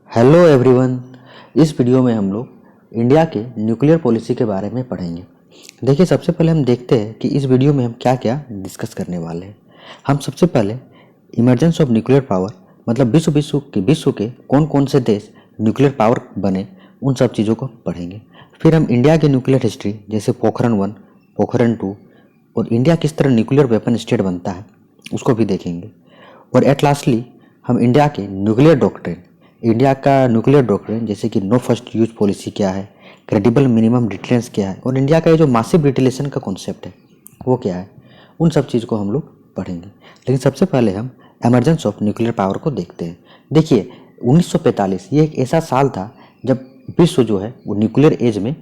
Hello everyone. इस video में हम लोग इंडिया के न्यूक्लियर पॉलिसी के बारे में पढ़ेंगे। देखिए, सबसे पहले हम देखते हैं कि इस वीडियो में हम क्या क्या डिस्कस करने वाले हैं। हम सबसे पहले इमरजेंस ऑफ न्यूक्लियर पावर, मतलब विश्व के कौन कौन से देश न्यूक्लियर पावर बने, उन सब चीज़ों को पढ़ेंगे। फिर हम इंडिया की न्यूक्लियर हिस्ट्री, जैसे पोखरण 1, पोखरण 2 और इंडिया किस तरह न्यूक्लियर वेपन स्टेट बनता है, उसको भी देखेंगे। और एट लास्टली हम इंडिया के न्यूक्लियर डॉक्ट्रिन, इंडिया का न्यूक्लियर डॉक्ट्रिन जैसे कि नो फर्स्ट यूज पॉलिसी क्या है, क्रेडिबल मिनिमम डिटरेंस क्या है, और इंडिया का ये जो मासिव रिटिलेशन का कॉन्सेप्ट है वो क्या है, उन सब चीज़ को हम लोग पढ़ेंगे। लेकिन सबसे पहले हम एमरजेंस ऑफ न्यूक्लियर पावर को देखते हैं। देखिए, 1945 ये एक ऐसा साल था जब विश्व जो है वो न्यूक्लियर एज में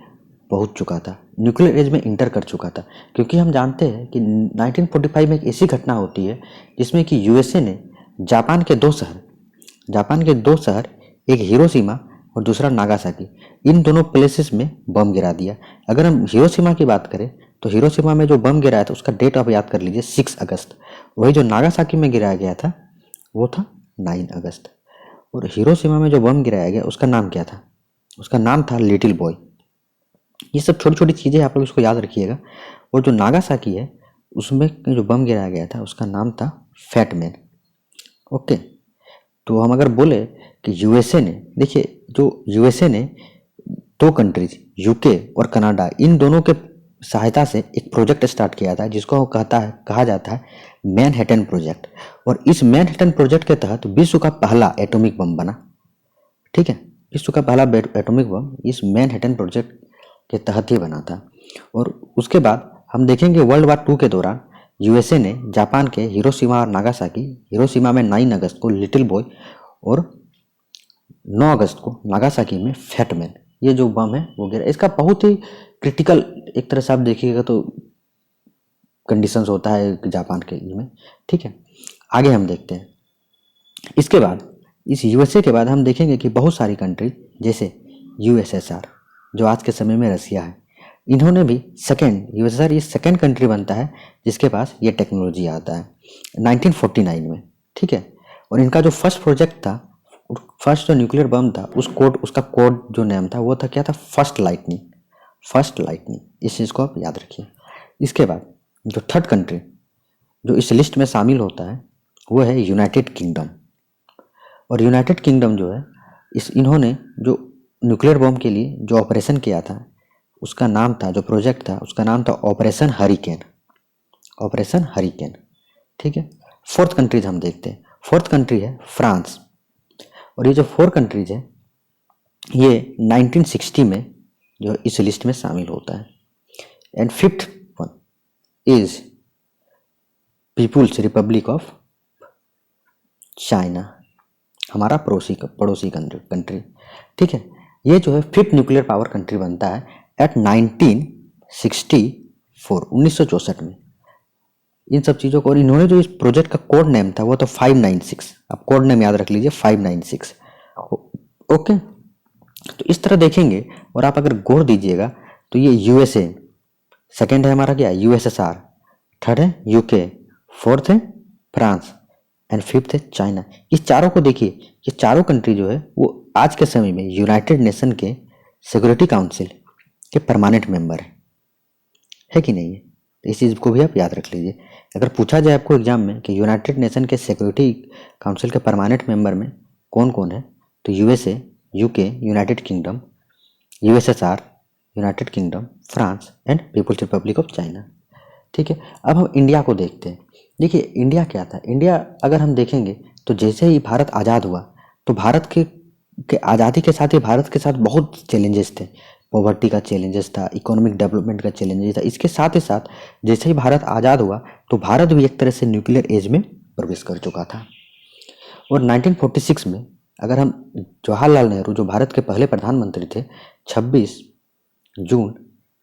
पहुंच चुका था, न्यूक्लियर एज में इंटर कर चुका था। क्योंकि हम जानते हैं कि 1945 में एक ऐसी घटना होती है जिसमें कि यूएसए ने जापान के दो शहर, एक हिरोशिमा और दूसरा नागासाकी, इन दोनों प्लेसेस में बम गिरा दिया। अगर हम हिरोशिमा की बात करें तो हिरोशिमा में जो बम गिराया था उसका डेट आप याद कर लीजिए, 6 अगस्त। वही जो नागासाकी में गिराया गया था वो था 9 अगस्त। और हिरोशिमा में जो बम गिराया गया उसका नाम क्या था? उसका नाम था लिटिल बॉय। ये सब छोटी छोटी चीज़ें आप लोग इसको याद रखिएगा। और जो नागासाकी है उसमें जो बम गिराया गया था उसका नाम था फैट मैन। ओके, तो हम अगर बोले कि यूएसए ने, देखिए जो यूएसए ने दो कंट्रीज यूके और कनाडा, इन दोनों के सहायता से एक प्रोजेक्ट स्टार्ट किया था जिसको कहा जाता है मैनहट्टन प्रोजेक्ट। और इस मैनहट्टन प्रोजेक्ट के तहत विश्व का पहला एटॉमिक बम बना। ठीक है, विश्व का पहला एटॉमिक बम इस मैनहट्टन प्रोजेक्ट के तहत ही बना था। और उसके बाद हम देखेंगे वर्ल्ड वार 2 के दौरान यूएसए ने जापान के हिरोशिमा और नागासाकी, हिरोशिमा में 9 अगस्त को लिटिल बॉय और 9 अगस्त को नागासाकी में फैट मैन, ये जो बम है वो गिरा। इसका बहुत ही क्रिटिकल एक तरह से आप देखिएगा तो कंडीशंस होता है जापान के में। ठीक है, आगे हम देखते हैं। इसके बाद इस यूएसए के बाद हम देखेंगे कि बहुत सारी कंट्री जैसे यूएसएसआर, जो आज के समय में रसिया है, इन्होंने भी यूएसएसआर ये सेकेंड कंट्री बनता है जिसके पास ये टेक्नोलॉजी आता है 1949 में। ठीक है, और इनका जो फर्स्ट प्रोजेक्ट था, फर्स्ट जो न्यूक्लियर बम था, उसका कोड जो नेम था वो था क्या था? First lightning. इस चीज़ को आप याद रखिए। इसके बाद जो थर्ड कंट्री जो इस लिस्ट में शामिल होता है वो है यूनाइटेड किंगडम। और यूनाइटेड किंगडम जो है, इन्होंने जो न्यूक्लियर बम के लिए जो ऑपरेशन किया था उसका नाम था, जो प्रोजेक्ट था उसका नाम था ऑपरेशन हरिकेन। ठीक है, फोर्थ कंट्रीज हम देखते हैं। फोर्थ कंट्री है फ्रांस। और ये जो 4 कंट्रीज है ये 1960 में जो इस लिस्ट में शामिल होता है। And fifth one is People's Republic of China, हमारा पड़ोसी कंट्री। ठीक है, ये जो है 5th न्यूक्लियर पावर कंट्री बनता है एट 1964 में। इन सब चीज़ों को, और इन्होंने जो इस प्रोजेक्ट का कोड नेम था वो तो 596, आप कोड नेम याद रख लीजिए 596। ओके, तो इस तरह देखेंगे और आप अगर गौर दीजिएगा तो ये यूएसए सेकेंड है हमारा, क्या यूएसएसआर, थर्ड है यूके, फोर्थ है फ्रांस एंड फिफ्थ है चाइना। इस चारों को देखिए, ये चारों कंट्री जो है वो आज के समय में यूनाइटेड नेशन के सिक्योरिटी काउंसिल के परमानेंट मेंबर है कि नहीं है? तो इस चीज़ को भी आप याद रख लीजिए। अगर पूछा जाए आपको एग्जाम में कि यूनाइटेड नेशन के सिक्योरिटी काउंसिल के परमानेंट मेंबर में कौन कौन है, तो USA, UK, United Kingdom, USSR, United Kingdom, France and People's Republic of China. ठीक है, अब हम इंडिया को देखते हैं। देखिए, इंडिया क्या था? इंडिया अगर हम देखेंगे तो जैसे ही भारत आज़ाद हुआ तो भारत के आज़ादी के साथ ही भारत के साथ बहुत चैलेंजेस थे। पॉवर्टी का चैलेंजेस था, इकोनॉमिक डेवलपमेंट का चैलेंजेस था। इसके साथ ही साथ जैसे ही भारत आज़ाद हुआ तो भारत भी एक तरह से न्यूक्लियर एज में प्रवेश कर चुका था। और 1946 में अगर हम जवाहरलाल नेहरू, जो भारत के पहले प्रधानमंत्री थे, 26 जून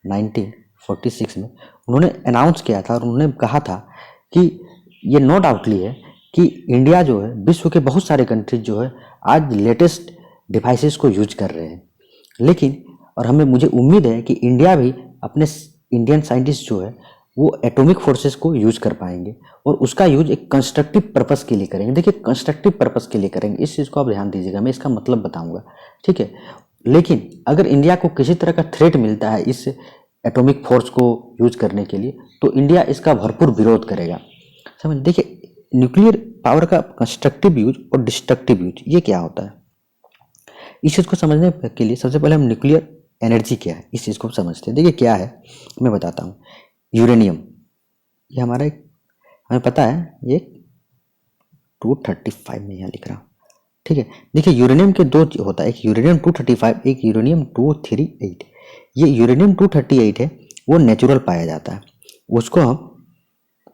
1946 में उन्होंने अनाउंस किया था और उन्होंने कहा था कि ये नो डाउटली है कि इंडिया जो है विश्व के बहुत सारे कंट्रीज जो है आज लेटेस्ट डिवाइसेस को यूज कर रहे हैं, लेकिन और मुझे उम्मीद है कि इंडिया भी अपने इंडियन साइंटिस्ट जो है वो एटॉमिक फोर्सेस को यूज कर पाएंगे और उसका यूज एक कंस्ट्रक्टिव पर्पस के लिए करेंगे। देखिए कंस्ट्रक्टिव पर्पस के लिए करेंगे, इस चीज़ को आप ध्यान दीजिएगा, मैं इसका मतलब बताऊंगा, ठीक है। लेकिन अगर इंडिया को किसी तरह का थ्रेट मिलता है इस एटॉमिक फोर्स को यूज करने के लिए, तो इंडिया इसका भरपूर विरोध करेगा। समझ, देखिए न्यूक्लियर पावर का कंस्ट्रक्टिव यूज और डिस्ट्रक्टिव यूज ये क्या होता है, इस चीज़ को समझने के लिए सबसे पहले हम न्यूक्लियर एनर्जी क्या है इस चीज़ को समझते हैं। देखिए क्या है, मैं बताता हूँ। यूरेनियम, ये हमारा एक, हमें पता है ये 235 में यहाँ लिख रहा हूँ, ठीक है। देखिए यूरेनियम के दो होता है, एक यूरेनियम 235, एक यूरेनियम 238। ये यूरेनियम 238 है, वो नेचुरल पाया जाता है, उसको हम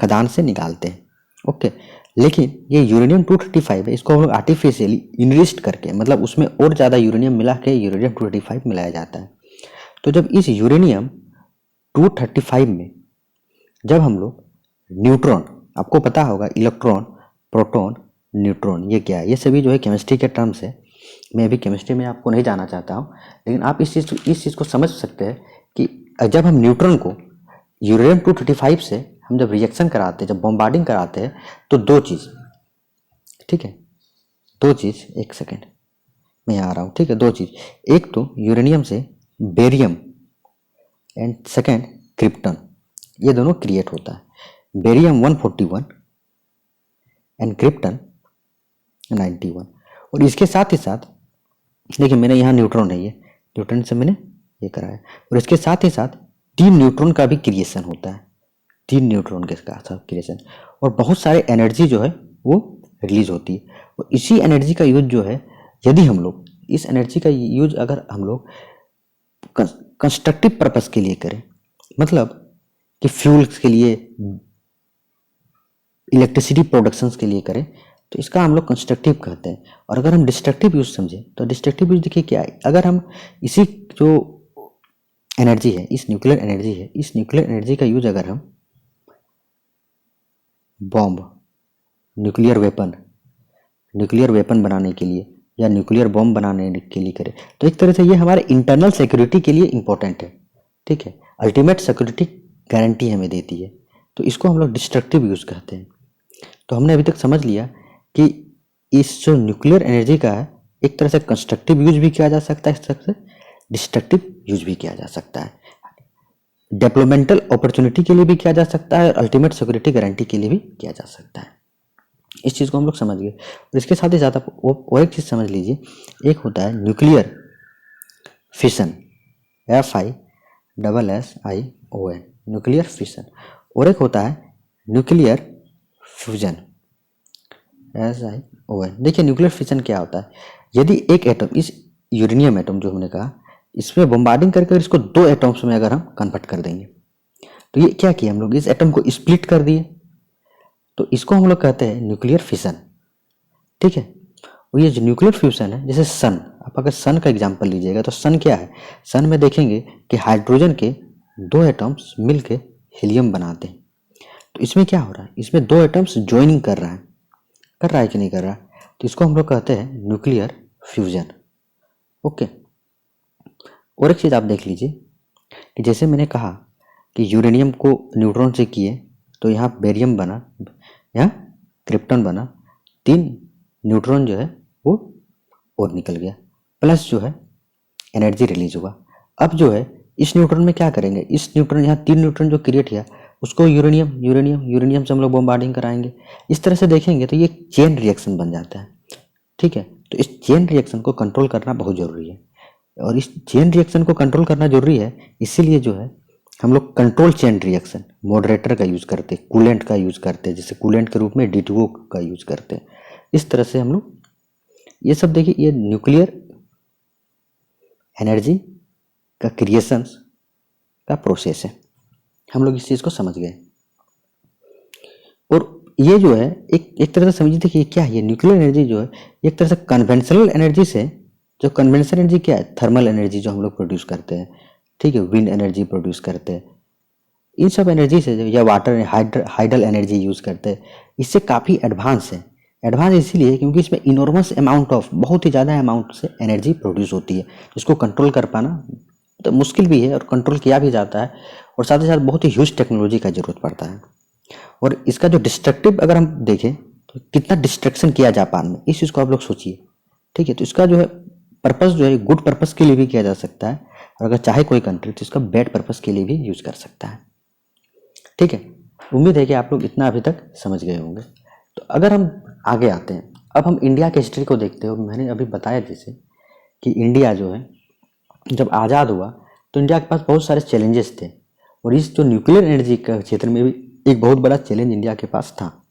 खदान से निकालते हैं, ओके। लेकिन ये यूरेनियम 235 है, इसको हम लोग आर्टिफिशियली इनरिस्ट करके, मतलब उसमें और ज़्यादा यूरेनियम मिला के यूरेनियम 235 मिलाया जाता है। तो जब इस यूरेनियम 235 में जब हम लोग न्यूट्रॉन, आपको पता होगा इलेक्ट्रॉन, प्रोटॉन, न्यूट्रॉन, ये क्या है, ये सभी जो है केमिस्ट्री के टर्म्स है। मैं अभी केमिस्ट्री में आपको नहीं जाना चाहता हूँ, लेकिन आप इस चीज़ को समझ सकते हैं कि जब हम न्यूट्रॉन को यूरेनियम 235 से हम जब रिएक्शन कराते हैं, जब बॉम्बार्डिंग कराते हैं, तो दो चीज़, ठीक है, दो चीज़, एक सेकेंड मैं यहाँ आ रहा हूँ, ठीक है, दो चीज़, एक तो यूरेनियम से बेरियम एंड सेकेंड क्रिप्टन, ये दोनों क्रिएट होता है। Barium 141 and krypton 91। और इसके साथ ही साथ देखिए मैंने यहाँ न्यूट्रॉन है, ये न्यूट्रॉन से मैंने ये करा है, और इसके साथ ही साथ 3 न्यूट्रॉन का भी क्रिएशन होता है, 3 न्यूट्रॉन के साथ क्रिएशन, और बहुत सारे एनर्जी जो है वो रिलीज होती है। और इसी एनर्जी का यूज जो है, यदि हम लोग इस एनर्जी का यूज अगर हम लोग कंस्ट्रक्टिव पर्पस के लिए करें, मतलब कि फ्यूल्स के लिए, इलेक्ट्रिसिटी प्रोडक्शंस के लिए करें, तो इसका हम लोग कंस्ट्रक्टिव कहते हैं। और अगर हम डिस्ट्रक्टिव यूज समझें तो डिस्ट्रक्टिव यूज देखिए क्या है, अगर हम इसी जो एनर्जी है, इस न्यूक्लियर एनर्जी है, इस न्यूक्लियर एनर्जी का यूज अगर हम बॉम्ब, न्यूक्लियर वेपन बनाने के लिए या न्यूक्लियर बॉम्ब बनाने के लिए करें, तो एक तरह से ये हमारे इंटरनल सिक्योरिटी के लिए इंपॉर्टेंट है, ठीक है, अल्टीमेट सिक्योरिटी गारंटी हमें देती है, तो इसको हम लोग डिस्ट्रक्टिव यूज कहते हैं। तो हमने अभी तक समझ लिया कि इस जो न्यूक्लियर एनर्जी का है, एक तरह से कंस्ट्रक्टिव यूज भी किया जा सकता है, इस तरह से डिस्ट्रक्टिव यूज भी किया जा सकता है, डेवलपमेंटल अपॉर्चुनिटी के लिए भी किया जा सकता है, और अल्टीमेट सिक्योरिटी गारंटी के लिए भी किया जा सकता है। इस चीज़ को हम लोग समझ गए। और इसके साथ ही साथ आप और एक चीज़ समझ लीजिए, एक होता है nuclear fission, FISSION, nuclear fission, और एक होता है न्यूक्लियर फ्यूजन, SION। देखिए न्यूक्लियर फिशन क्या होता है, यदि एक एटम, इस यूरेनियम एटम जो हमने कहा, इसमें बॉम्बार्डिंग करके इसको 2 एटम्स में अगर हम कन्वर्ट कर देंगे, तो ये क्या किया हम लोग, इस एटम को स्प्लिट कर दिए, तो इसको हम लोग कहते हैं न्यूक्लियर फिशन, ठीक है। और ये जो न्यूक्लियर फ्यूजन है, जैसे सन, आप अगर सन का एग्जांपल लीजिएगा, तो सन क्या है, सन में देखेंगे कि हाइड्रोजन के 2 एटम्स मिलके हीलियम बनाते हैं। तो इसमें क्या हो रहा है, इसमें 2 एटम्स ज्वाइनिंग कर रहा है कि नहीं कर रहा, तो इसको हम लोग कहते हैं न्यूक्लियर फ्यूजन, ओके। और एक चीज़ आप देख लीजिए कि जैसे मैंने कहा कि यूरेनियम को न्यूट्रॉन से किए, तो यहाँ बेरियम बना, यहाँ क्रिप्टन बना, 3 न्यूट्रॉन जो है वो और निकल गया, प्लस जो है एनर्जी रिलीज हुआ। अब जो है इस न्यूट्रॉन में क्या करेंगे, इस न्यूट्रॉन, यहाँ 3 न्यूट्रॉन जो क्रिएट किया, उसको यूरेनियम से हम लोग बॉम्बार्डिंग कराएंगे। इस तरह से देखेंगे तो ये चेन रिएक्शन बन जाता है, ठीक है। तो इस चेन रिएक्शन को कंट्रोल करना बहुत ज़रूरी है, और इस चेन रिएक्शन को कंट्रोल करना जरूरी है, इसीलिए जो है हम लोग कंट्रोल चेन रिएक्शन मॉडरेटर का यूज़ करते हैं, कूलेंट का यूज़ करते हैं, जैसे कूलेंट के रूप में D2O का यूज़ करते हैं। इस तरह से हम लोग ये सब देखिए, ये न्यूक्लियर एनर्जी का क्रिएशन का प्रोसेस है, हम लोग इस चीज़ को समझ गए। और ये जो है एक तरह से समझिए कि क्या है, ये न्यूक्लियर एनर्जी जो है एक तरह से कन्वेंशनल एनर्जी से, जो कन्वेंशनल एनर्जी क्या है, थर्मल एनर्जी जो हम लोग प्रोड्यूस करते हैं, ठीक है, विंड एनर्जी प्रोड्यूस करते हैं, इन सब एनर्जी से, या वाटर हाइडल एनर्जी यूज़ करते हैं, इससे काफ़ी एडवांस है। एडवांस इसीलिए क्योंकि इसमें इनॉर्मस अमाउंट ऑफ, बहुत ही ज़्यादा अमाउंट से एनर्जी प्रोड्यूस होती है, इसको कंट्रोल कर पाना तो मुश्किल भी है और कंट्रोल किया भी जाता है, और साथ ही साथ बहुत ही ह्यूज टेक्नोलॉजी का जरूरत पड़ता है। और इसका जो डिस्ट्रक्टिव अगर हम देखें तो कितना डिस्ट्रक्शन किया जापान में, इस चीज़ को आप लोग सोचिए। ठीक है, तो इसका जो है पर्पस जो है गुड पर्पस के लिए भी किया जा सकता है, और अगर चाहे कोई कंट्री तो इसका बैड पर्पस के लिए भी यूज कर सकता है। ठीक है, उम्मीद है कि आप लोग इतना अभी तक समझ गए होंगे। तो अगर हम आगे आते हैं, अब हम इंडिया के हिस्ट्री को देखते हो। मैंने अभी बताया जैसे कि इंडिया जो है जब आज़ाद हुआ तो इंडिया के पास बहुत सारे चैलेंजेस थे, और इस जो न्यूक्लियर एनर्जी के क्षेत्र में भी एक बहुत बड़ा चैलेंज इंडिया के पास था।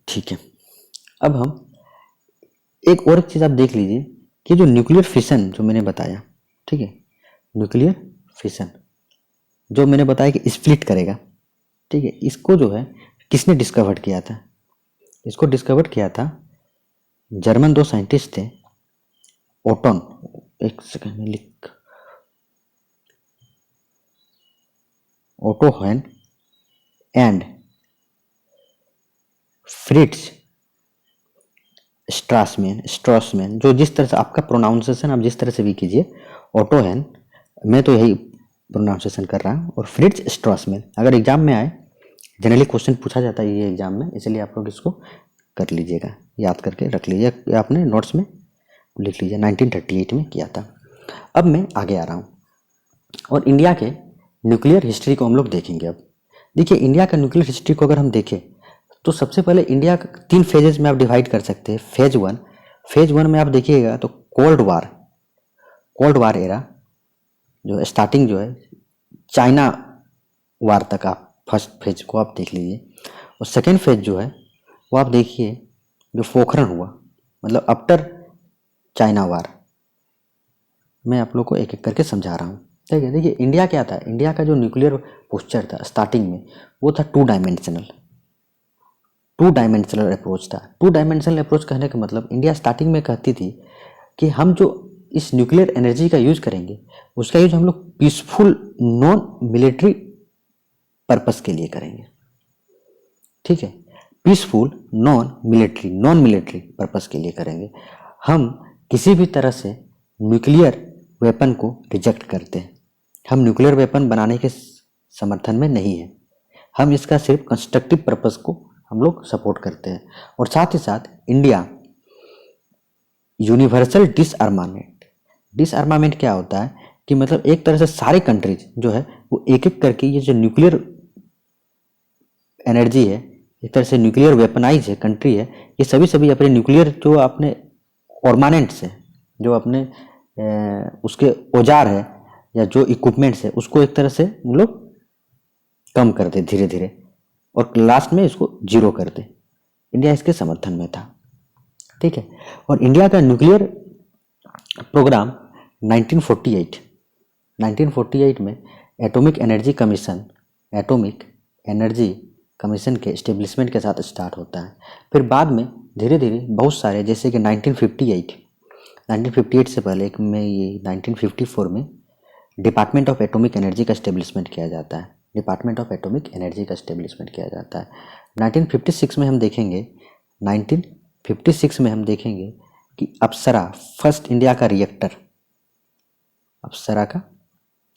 ठीक है, अब हम एक और चीज़ आप देख लीजिए कि जो न्यूक्लियर फिशन जो मैंने बताया, ठीक है, न्यूक्लियर फिशन जो मैंने बताया कि स्प्लिट करेगा, ठीक है, इसको जो है किसने डिस्कवर किया था? इसको डिस्कवर किया था जर्मन दो साइंटिस्ट थे, ओटोन, एक सेकंड में लिख, ओटो हैन एंड फ्रिट्ज स्ट्रासमैन, जो जिस तरह से आपका प्रोनाउंसिएशन आप जिस तरह से भी कीजिए, ओटो हैन, मैं तो यही प्रोनाउंसिएशन कर रहा हूँ, और फ्रिट्ज स्ट्रासमैन। अगर एग्जाम में आए, जनरली क्वेश्चन पूछा जाता है ये एग्जाम में, इसलिए आप लोग इसको कर लीजिएगा, याद करके रख लीजिए, या आपने नोट्स में लिख लीजिए। 1938 में किया था। अब मैं आगे आ रहा हूँ और इंडिया के न्यूक्लियर हिस्ट्री को हम लोग देखेंगे। अब देखिए, इंडिया का न्यूक्लियर हिस्ट्री को अगर हम देखें तो सबसे पहले इंडिया का 3 फेजेज में आप डिवाइड कर सकते हैं। फेज वन में आप देखिएगा तो कोल्ड वार एरा जो स्टार्टिंग जो है चाइना वार तक, आप फर्स्ट फेज को आप देख लीजिए। और सेकेंड फेज जो है वो आप देखिए जो पोखरण हुआ, मतलब आफ्टर चाइना वार। मैं आप लोग को एक एक करके समझा रहा हूँ। ठीक है, देखिए इंडिया क्या था, इंडिया का जो न्यूक्लियर पोस्चर था स्टार्टिंग में वो था टू डायमेंशनल अप्रोच था। टू डायमेंशनल अप्रोच कहने का मतलब इंडिया स्टार्टिंग में कहती थी कि हम जो इस न्यूक्लियर एनर्जी का यूज करेंगे उसका यूज हम लोग पीसफुल नॉन मिलिट्री पर्पस के लिए करेंगे। ठीक है, पीसफुल नॉन मिलिट्री पर्पस के लिए करेंगे। हम किसी भी तरह से न्यूक्लियर वेपन को रिजेक्ट करते हैं। हम न्यूक्लियर वेपन बनाने के समर्थन में नहीं है, हम इसका सिर्फ कंस्ट्रक्टिव पर्पस को हम लोग सपोर्ट करते हैं। और साथ ही साथ इंडिया यूनिवर्सल डिसआर्मामेंट क्या होता है कि मतलब एक तरह से सारे कंट्रीज जो है वो एक एक करके ये जो न्यूक्लियर एनर्जी है, एक तरह से न्यूक्लियर वेपनाइज है कंट्री है, ये सभी अपने न्यूक्लियर जो अपने ऑर्नामेंट्स है, जो अपने उसके औजार है या जो इक्विपमेंट्स है उसको एक तरह से हम लोग कम कर दे धीरे धीरे, और लास्ट में इसको जीरो कर दे। इंडिया इसके समर्थन में था। ठीक है, और इंडिया का न्यूक्लियर प्रोग्राम 1948 में एटॉमिक एनर्जी कमीशन के एस्टेब्लिशमेंट के साथ स्टार्ट होता है। फिर बाद में धीरे धीरे बहुत सारे, जैसे कि 1958 से पहले में ये 1954 में डिपार्टमेंट ऑफ एटॉमिक एनर्जी का एस्टेब्लिशमेंट किया जाता है। 1956 में हम देखेंगे कि अप्सरा फर्स्ट इंडिया का रिएक्टर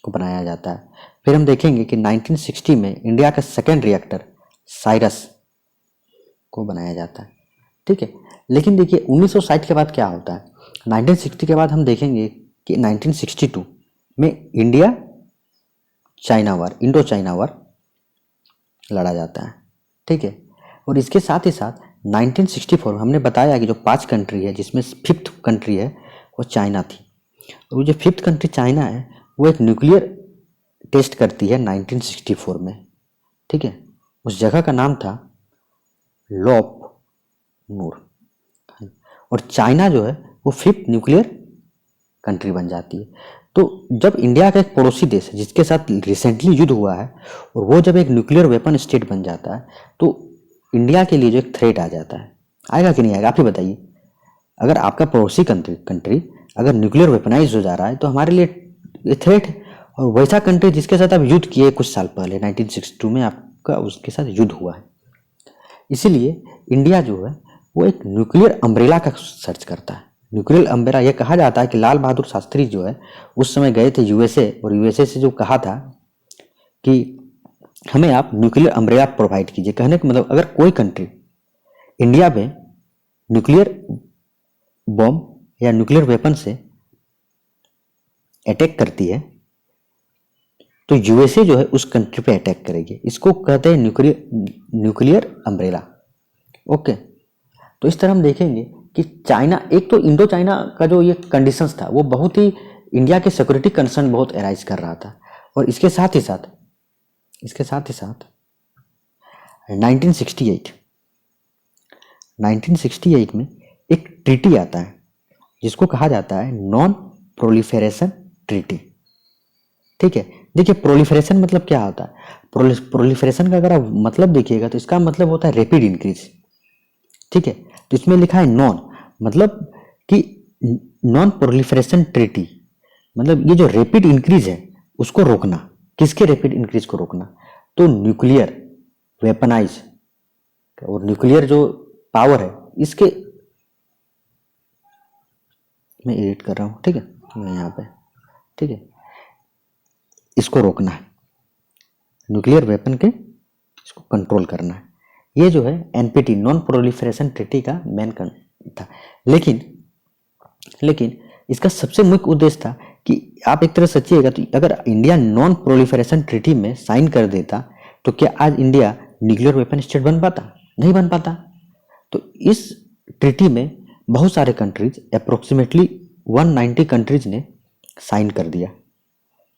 को बनाया जाता है। फिर हम देखेंगे कि 1960 में इंडिया का सेकेंड रिएक्टर साइरस को बनाया जाता है। ठीक है, लेकिन देखिए 1960 के बाद क्या होता है, 1960 के बाद हम देखेंगे कि 1962 में इंडो चाइना वार लड़ा जाता है। ठीक है, और इसके साथ ही साथ 1964 में हमने बताया कि जो 5 कंट्री है जिसमें 5th कंट्री है वो चाइना थी। और वो जो 5th कंट्री चाइना है वो एक न्यूक्लियर टेस्ट करती है 1964 में। ठीक है, उस जगह का नाम था लोप नूर, और चाइना जो है वो 5th न्यूक्लियर कंट्री बन जाती है। तो जब इंडिया का एक पड़ोसी देश है जिसके साथ रिसेंटली युद्ध हुआ है और वो जब एक न्यूक्लियर वेपन स्टेट बन जाता है तो इंडिया के लिए जो एक थ्रेट आ जाता है, आएगा कि नहीं आएगा, आप ही बताइए। अगर आपका पड़ोसी कंट्री अगर न्यूक्लियर वेपनाइज हो जा रहा है तो हमारे लिए थ्रेट है। और वैसा कंट्री जिसके साथ आप युद्ध किए कुछ साल पहले 1962 में आपका उसके साथ युद्ध हुआ है, इसीलिए इंडिया जो है वो एक न्यूक्लियर अम्ब्रेला का सर्च करता है। न्यूक्लियर अम्ब्रेला, यह कहा जाता है कि लाल बहादुर शास्त्री जो है उस समय गए थे यूएसए, और यूएसए से जो कहा था कि हमें आप न्यूक्लियर अम्ब्रेला प्रोवाइड कीजिए। कहने का मतलब अगर कोई कंट्री इंडिया पे न्यूक्लियर बॉम्ब या न्यूक्लियर वेपन से अटैक करती है तो यूएसए जो है उस कंट्री पे अटैक करेगी। इसको कहते हैं न्यूक्लियर अम्ब्रेला। ओके, तो इस तरह हम देखेंगे कि चाइना, एक तो इंडो चाइना का जो ये कंडीशंस था वो बहुत ही इंडिया के सिक्योरिटी कंसर्न बहुत एराइज कर रहा था। और इसके साथ ही साथ 1968 में एक ट्रीटी आता है जिसको कहा जाता है नॉन प्रोलिफेरेशन ट्रीटी। ठीक है, देखिए प्रोलिफेरेशन मतलब क्या होता है। प्रोलिफेरेशन का अगर आप मतलब देखिएगा तो इसका मतलब होता है रैपिड इंक्रीज। ठीक है, तो इसमें लिखा है नॉन, मतलब कि नॉन प्रोलिफेरेशन ट्रीटी मतलब ये जो रैपिड इंक्रीज है उसको रोकना। किसके रैपिड इंक्रीज को रोकना? तो न्यूक्लियर वेपनाइज और न्यूक्लियर जो पावर है इसके, मैं एडिट कर रहा हूँ, ठीक है, मैं यहाँ पे, ठीक है, इसको रोकना है, न्यूक्लियर वेपन के इसको कंट्रोल करना है। ये जो है एनपीटी नॉन प्रोलिफरेशन ट्रीटी का मेन था। लेकिन इसका सबसे मुख्य उद्देश्य था कि आप एक तरह सोचिएगा तो अगर इंडिया नॉन प्रोलिफरेशन ट्रीटी में साइन कर देता तो क्या आज इंडिया न्यूक्लियर वेपन स्टेट बन पाता? नहीं बन पाता। तो इस ट्रीटी में बहुत सारे कंट्रीज, अप्रोक्सीमेटली 190 कंट्रीज ने साइन कर दिया।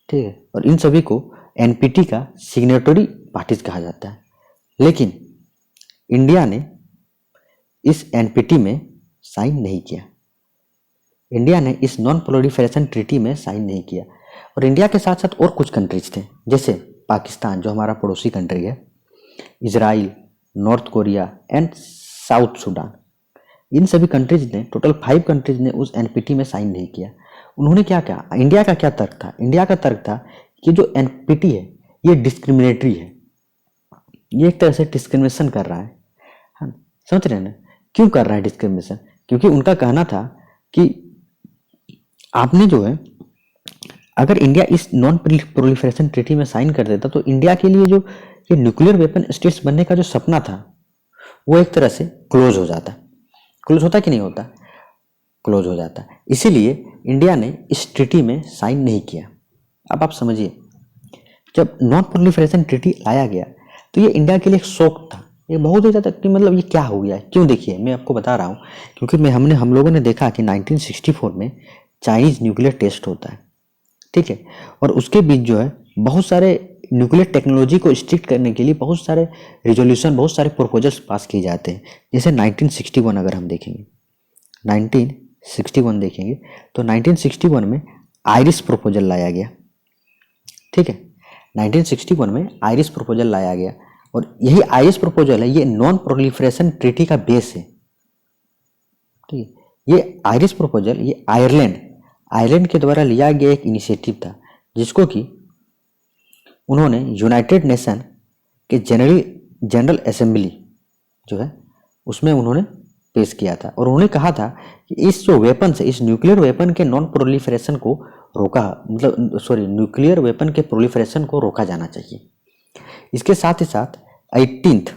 ठीक है, और इन सभी को एनपीटी का सिग्नेटरी पार्टीज कहा जाता है। लेकिन इंडिया ने इस एनपीटी में साइन नहीं किया। इंडिया ने इस नॉन प्रोलिफरेशन ट्रीटी में साइन नहीं किया। और इंडिया के साथ साथ और कुछ कंट्रीज थे, जैसे पाकिस्तान जो हमारा पड़ोसी कंट्री है, Israel, North Korea and South Sudan. इन सभी कंट्रीज ने, टोटल 5 कंट्रीज ने उस एनपीटी में साइन नहीं किया। उन्होंने क्या कहा? इंडिया का क्या तर्क था? इंडिया का तर्क था कि जो एनपीटी है ये डिस्क्रिमिनेटरी है, ये एक तरह से डिस्क्रिमिनेशन कर रहा है। हाँ, समझ रहे हैं ना क्यों कर रहा है डिस्क्रिमिनेशन? क्योंकि उनका कहना था कि आपने जो है, अगर इंडिया इस नॉन प्रोलिफरेशन ट्रीटी में साइन कर देता तो इंडिया के लिए जो ये न्यूक्लियर वेपन स्टेट्स बनने का जो सपना था वो एक तरह से क्लोज हो जाता। क्लोज होता कि नहीं होता? क्लोज हो जाता। इसीलिए इंडिया ने इस ट्रीटी में साइन नहीं किया। अब आप समझिए, जब नॉन प्रोलिफरेशन ट्रीटी लाया गया तो ये इंडिया के लिए एक शौक था, ये बहुत ही ज़्यादा कि मतलब ये क्या हो गया। क्यों? देखिए मैं आपको बता रहा हूँ, क्योंकि हम लोगों ने देखा कि 1964 में चाइनीज न्यूक्लियर टेस्ट होता है। ठीक है, और उसके बीच जो है बहुत सारे न्यूक्लियर टेक्नोलॉजी को स्ट्रिक्ट करने के लिए बहुत सारे रिजोल्यूशन, बहुत सारे प्रपोजल्स पास किए जाते हैं। जैसे 1961 अगर हम देखेंगे, 1961 देखेंगे तो 1961 में आयरिश प्रपोजल लाया गया। ठीक है, 1961 में आयरिश प्रपोजल लाया गया और यही आयरिश प्रपोजल है, ये नॉन प्रोलिफरेशन ट्रीटी का बेस है। ठीक है, ये आयरिश प्रपोजल ये आयरलैंड के द्वारा लिया गया एक इनिशिएटिव था, जिसको कि उन्होंने यूनाइटेड नेशन के जनरल असेंबली जो है उसमें उन्होंने पेश किया था। और उन्होंने कहा था कि इस जो वेपन से, इस न्यूक्लियर वेपन के नॉन प्रोलिफरेशन को रोका, मतलब न्यूक्लियर वेपन के प्रोलिफरेशन को रोका जाना चाहिए। इसके साथ ही साथ 18th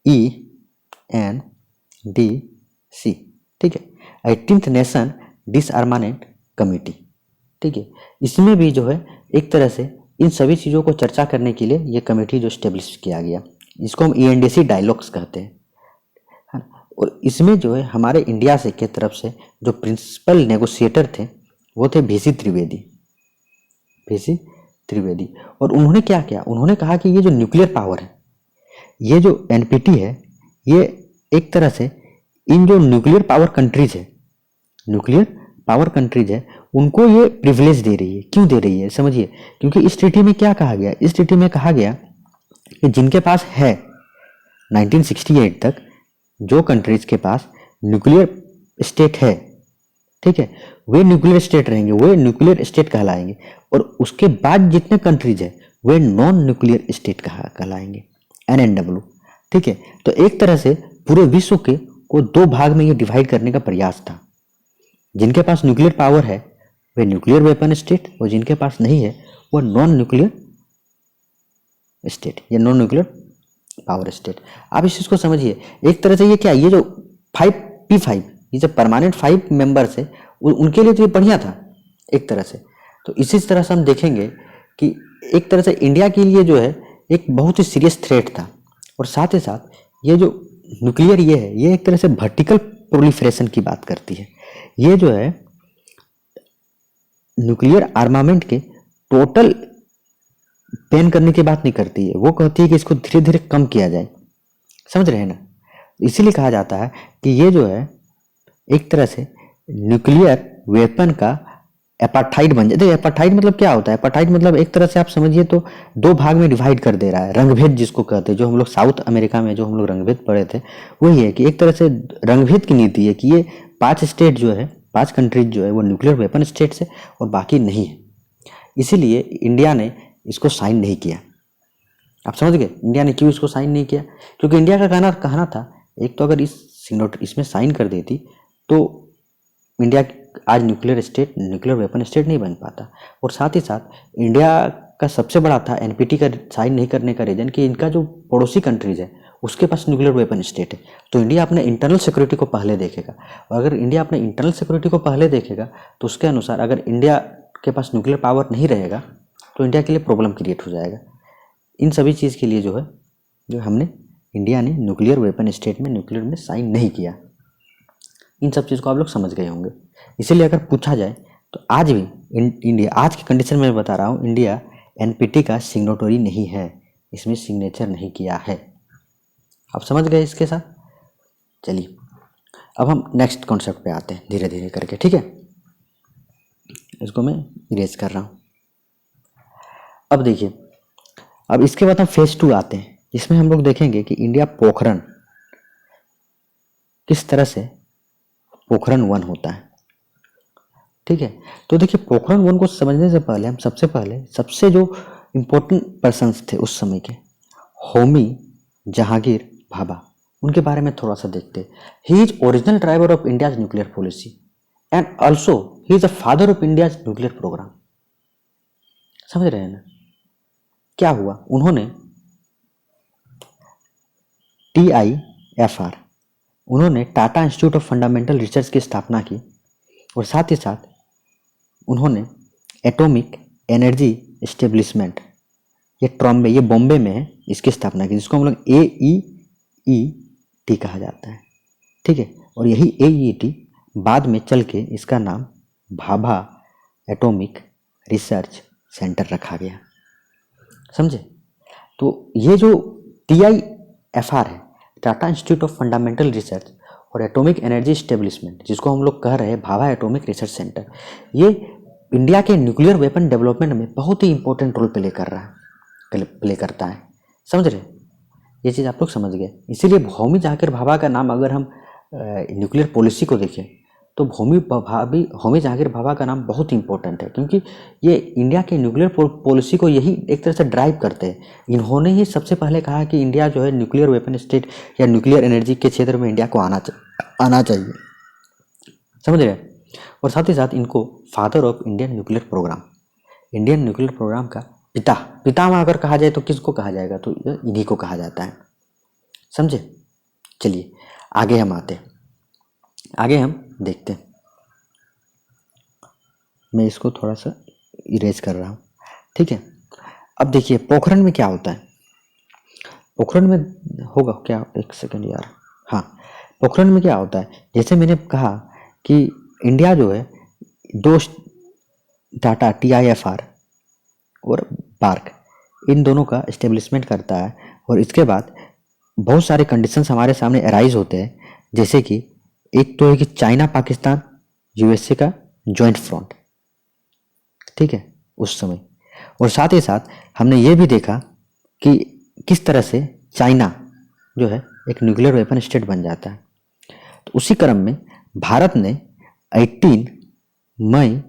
ENDC, ठीक है, 18th नेशन डिसआर्मामेंट कमेटी। ठीक है, इसमें भी जो है एक तरह से इन सभी चीज़ों को चर्चा करने के लिए ये कमेटी जो स्टेब्लिश किया गया, इसको हम ENDC डायलॉग्स कहते हैं। और इसमें जो है हमारे इंडिया से के तरफ से जो प्रिंसिपल नेगोशिएटर थे वो थे VC त्रिवेदी। और उन्होंने क्या किया? उन्होंने कहा कि ये जो न्यूक्लियर पावर है, ये जो NPT है, ये एक तरह से इन जो न्यूक्लियर पावर कंट्रीज है उनको ये प्रिविलेज दे रही है। क्यों दे रही है? समझिए, क्योंकि इस ट्रीटी में क्या कहा गया? इस ट्रीटी में कहा गया कि जिनके पास है 1968 तक जो कंट्रीज के पास न्यूक्लियर स्टेट है, ठीक है, वे न्यूक्लियर स्टेट रहेंगे, वे न्यूक्लियर स्टेट कहलाएंगे। और उसके बाद जितने कंट्रीज है वे नॉन न्यूक्लियर स्टेट कहलाएंगे, NNW। ठीक है, तो एक तरह से पूरे विश्व के को दो भाग में ये डिवाइड करने का प्रयास था। जिनके पास न्यूक्लियर पावर है वे न्यूक्लियर वेपन स्टेट, और जिनके पास नहीं है वो नॉन न्यूक्लियर स्टेट या नॉन न्यूक्लियर पावर स्टेट। आप इस चीज को समझिए, एक तरह से ये क्या, ये जो 5P5, ये जो परमानेंट 5 मेंबर्स है उनके लिए तो ये बढ़िया था एक तरह से। तो इसी तरह से हम देखेंगे कि एक तरह से इंडिया के लिए जो है एक बहुत ही सीरियस थ्रेट था, और साथ ही साथ ये जो न्यूक्लियर ये है, ये एक तरह से वर्टिकल प्रोलिफरेशन की बात करती है। ये जो है न्यूक्लियर आर्मामेंट के टोटल बैन करने की बात नहीं करती है, वो कहती है कि इसको धीरे धीरे कम किया जाए। समझ रहे हैं ना? इसीलिए कहा जाता है कि ये जो है एक तरह से न्यूक्लियर वेपन का एपार्थाइड बन जाए। एपार्थाइड मतलब क्या होता है? एपार्थाइड मतलब एक तरह से आप समझिए तो दो भाग में डिवाइड कर दे रहा है, रंगभेद जिसको कहते हैं। जो हम लोग साउथ अमेरिका में जो हम लोग रंगभेद पढ़े थे वही है कि एक तरह से रंगभेद की नीति है कि ये 5 स्टेट जो है, 5 कंट्रीज जो है वो न्यूक्लियर वेपन स्टेट्स है और बाकी नहीं है। इसीलिए इंडिया ने इसको साइन नहीं किया। आप समझ गए इंडिया ने क्यों इसको साइन नहीं किया? क्योंकि इंडिया का कहना था एक तो अगर इसमें साइन कर देती तो इंडिया आज न्यूक्लियर वेपन स्टेट नहीं बन पाता। और साथ ही साथ इंडिया का सबसे बड़ा था एनपीटी का साइन नहीं करने का रीजन कि इनका जो पड़ोसी कंट्रीज है उसके पास न्यूक्लियर वेपन स्टेट है। तो इंडिया अपने इंटरनल सिक्योरिटी को पहले देखेगा, और अगर इंडिया अपने इंटरनल सिक्योरिटी को पहले देखेगा तो उसके अनुसार अगर इंडिया के पास न्यूक्लियर पावर नहीं रहेगा तो इंडिया के लिए प्रॉब्लम क्रिएट हो जाएगा। इन सभी चीज़ के लिए जो है इंडिया ने न्यूक्लियर वेपन स्टेट में न्यूक्लियर में साइन नहीं किया। इन सब चीज़ को आप लोग समझ गए होंगे। इसीलिए अगर पूछा जाए तो आज भी इंडिया, आज की कंडीशन में बता रहा हूँ, इंडिया एनपीटी का सिग्नेटरी नहीं है, इसमें सिग्नेचर नहीं किया है। आप समझ गए इसके साथ? चलिए अब हम नेक्स्ट कॉन्सेप्ट पे आते हैं धीरे धीरे करके, ठीक है? इसको मैं इरेज कर रहा हूँ। अब देखिए, अब इसके बाद हम फेज 2 आते हैं, जिसमें हम लोग देखेंगे कि इंडिया पोखरण किस तरह से पोखरण 1 होता है, ठीक है? तो देखिए पोखरण 1 को समझने से पहले हम सबसे जो इम्पोर्टेंट पर्सन्स थे उस समय के, होमी जहांगीर भाभा, उनके बारे में थोड़ा सा देखते हैं। He is original driver of India's nuclear policy and also he is the father of India's nuclear program. समझ रहे हैं ना? क्या हुआ, उन्होंने TIFR, उन्होंने Tata institute of fundamental research की स्थापना की, और साथ ही साथ उन्होंने एटॉमिक एनर्जी एस्टेब्लिशमेंट, ये ट्रॉम्बे, ये बॉम्बे में है, इसकी स्थापना की, जिसको हम लोग AEET कहा जाता है, ठीक है? और यही AEET बाद में चल के इसका नाम भाभा एटॉमिक रिसर्च सेंटर रखा गया। समझे? तो ये जो TIFR है, Tata institute of fundamental research और एटॉमिक एनर्जी एस्टेब्लिशमेंट, जिसको हम लोग कह रहे हैं भाभा एटॉमिक रिसर्च सेंटर, ये इंडिया के न्यूक्लियर वेपन डेवलपमेंट में बहुत ही इंपॉर्टेंट रोल प्ले करता है। समझ रहे? ये चीज़ आप लोग समझ गए। इसीलिए होमी जहांगीर भाभा का नाम, अगर हम न्यूक्लियर पॉलिसी को देखें तो होमी जहांगीर भाभा का नाम बहुत इंपॉर्टेंट है, क्योंकि ये इंडिया के न्यूक्लियर पॉलिसी को यही एक तरह से ड्राइव करते हैं। इन्होंने ही सबसे पहले कहा कि इंडिया जो है न्यूक्लियर वेपन स्टेट या न्यूक्लियर एनर्जी के क्षेत्र में इंडिया को आना चाहिए। समझ रहे? और साथ ही साथ इनको father of Indian nuclear program, Indian nuclear program का पितामह अगर कहा जाए तो किसको कहा जाएगा? तो इन्हीं को कहा जाता है। समझे? चलिए आगे हम आते हैं, आगे हम देखते हैं। मैं इसको थोड़ा सा इरेज कर रहा हूँ, ठीक है? अब देखिए पोखरण में क्या होता है। पोखरण में होगा क्या, एक सेकंड यार, हाँ, पोखरण में क्या होता है, जैसे मैंने कहा कि इंडिया जो है दो टाटा TIFR और बार्क, इन दोनों का इस्टेब्लिशमेंट करता है, और इसके बाद बहुत सारे कंडीशंस हमारे सामने अराइज होते हैं, जैसे कि एक तो है कि चाइना पाकिस्तान USA का जॉइंट फ्रंट, ठीक है, उस समय। और साथ ही साथ हमने ये भी देखा कि किस तरह से चाइना जो है एक न्यूक्लियर वेपन स्टेट बन जाता है। तो उसी क्रम में भारत ने 18 मई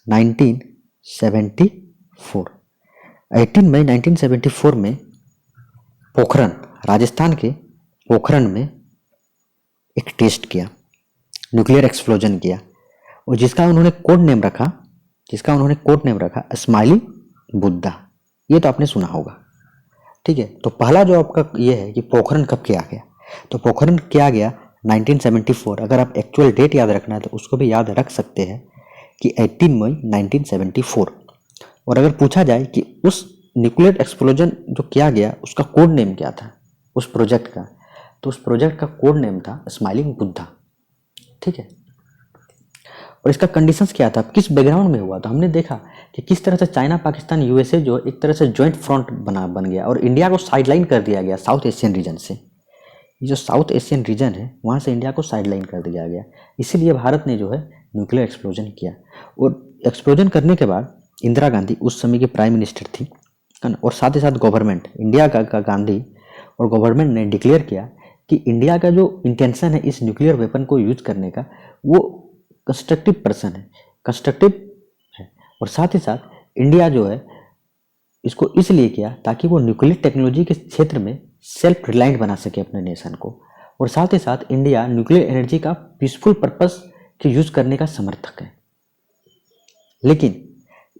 1974 में पोखरण, राजस्थान के पोखरण में एक टेस्ट किया, न्यूक्लियर एक्सप्लोजन किया, और जिसका उन्होंने कोड नेम रखा स्माइलिंग बुद्धा। ये तो आपने सुना होगा, ठीक है। तो पहला जो आपका ये है कि पोखरण कब किया गया, तो पोखरण किया गया 1974। अगर आप एक्चुअल डेट याद रखना है तो उसको भी याद रख सकते हैं कि 18 मई 1974। और अगर पूछा जाए कि उस न्यूक्लियर एक्सप्लोजन जो किया गया उसका कोड नेम क्या था उस प्रोजेक्ट का, तो उस प्रोजेक्ट का कोड नेम था स्माइलिंग बुद्धा, ठीक है। और इसका कंडीशंस क्या था, किस बैकग्राउंड में हुआ, तो हमने देखा कि किस तरह से चाइना पाकिस्तान यूएसए जो एक तरह से जॉइंट फ्रंट बन गया और इंडिया को साइडलाइन कर दिया गया साउथ एशियन रीजन से। ये जो साउथ एशियन रीजन है वहाँ से इंडिया को साइडलाइन कर दिया गया, इसीलिए भारत ने जो है न्यूक्लियर एक्सप्लोजन किया। और एक्सप्लोजन करने के बाद इंदिरा गांधी उस समय की प्राइम मिनिस्टर थी, और साथ ही साथ गवर्नमेंट इंडिया का गांधी और गवर्नमेंट ने डिक्लेयर किया कि इंडिया का जो इंटेंशन है इस न्यूक्लियर वेपन को यूज करने का वो कंस्ट्रक्टिव है। और साथ ही साथ इंडिया जो है इसको इसलिए किया ताकि वो न्यूक्लियर टेक्नोलॉजी के क्षेत्र में सेल्फ रिलायंट बना सके अपने नेशन को, और साथ ही साथ इंडिया न्यूक्लियर एनर्जी का पीसफुल पर्पस के यूज करने का समर्थक है। लेकिन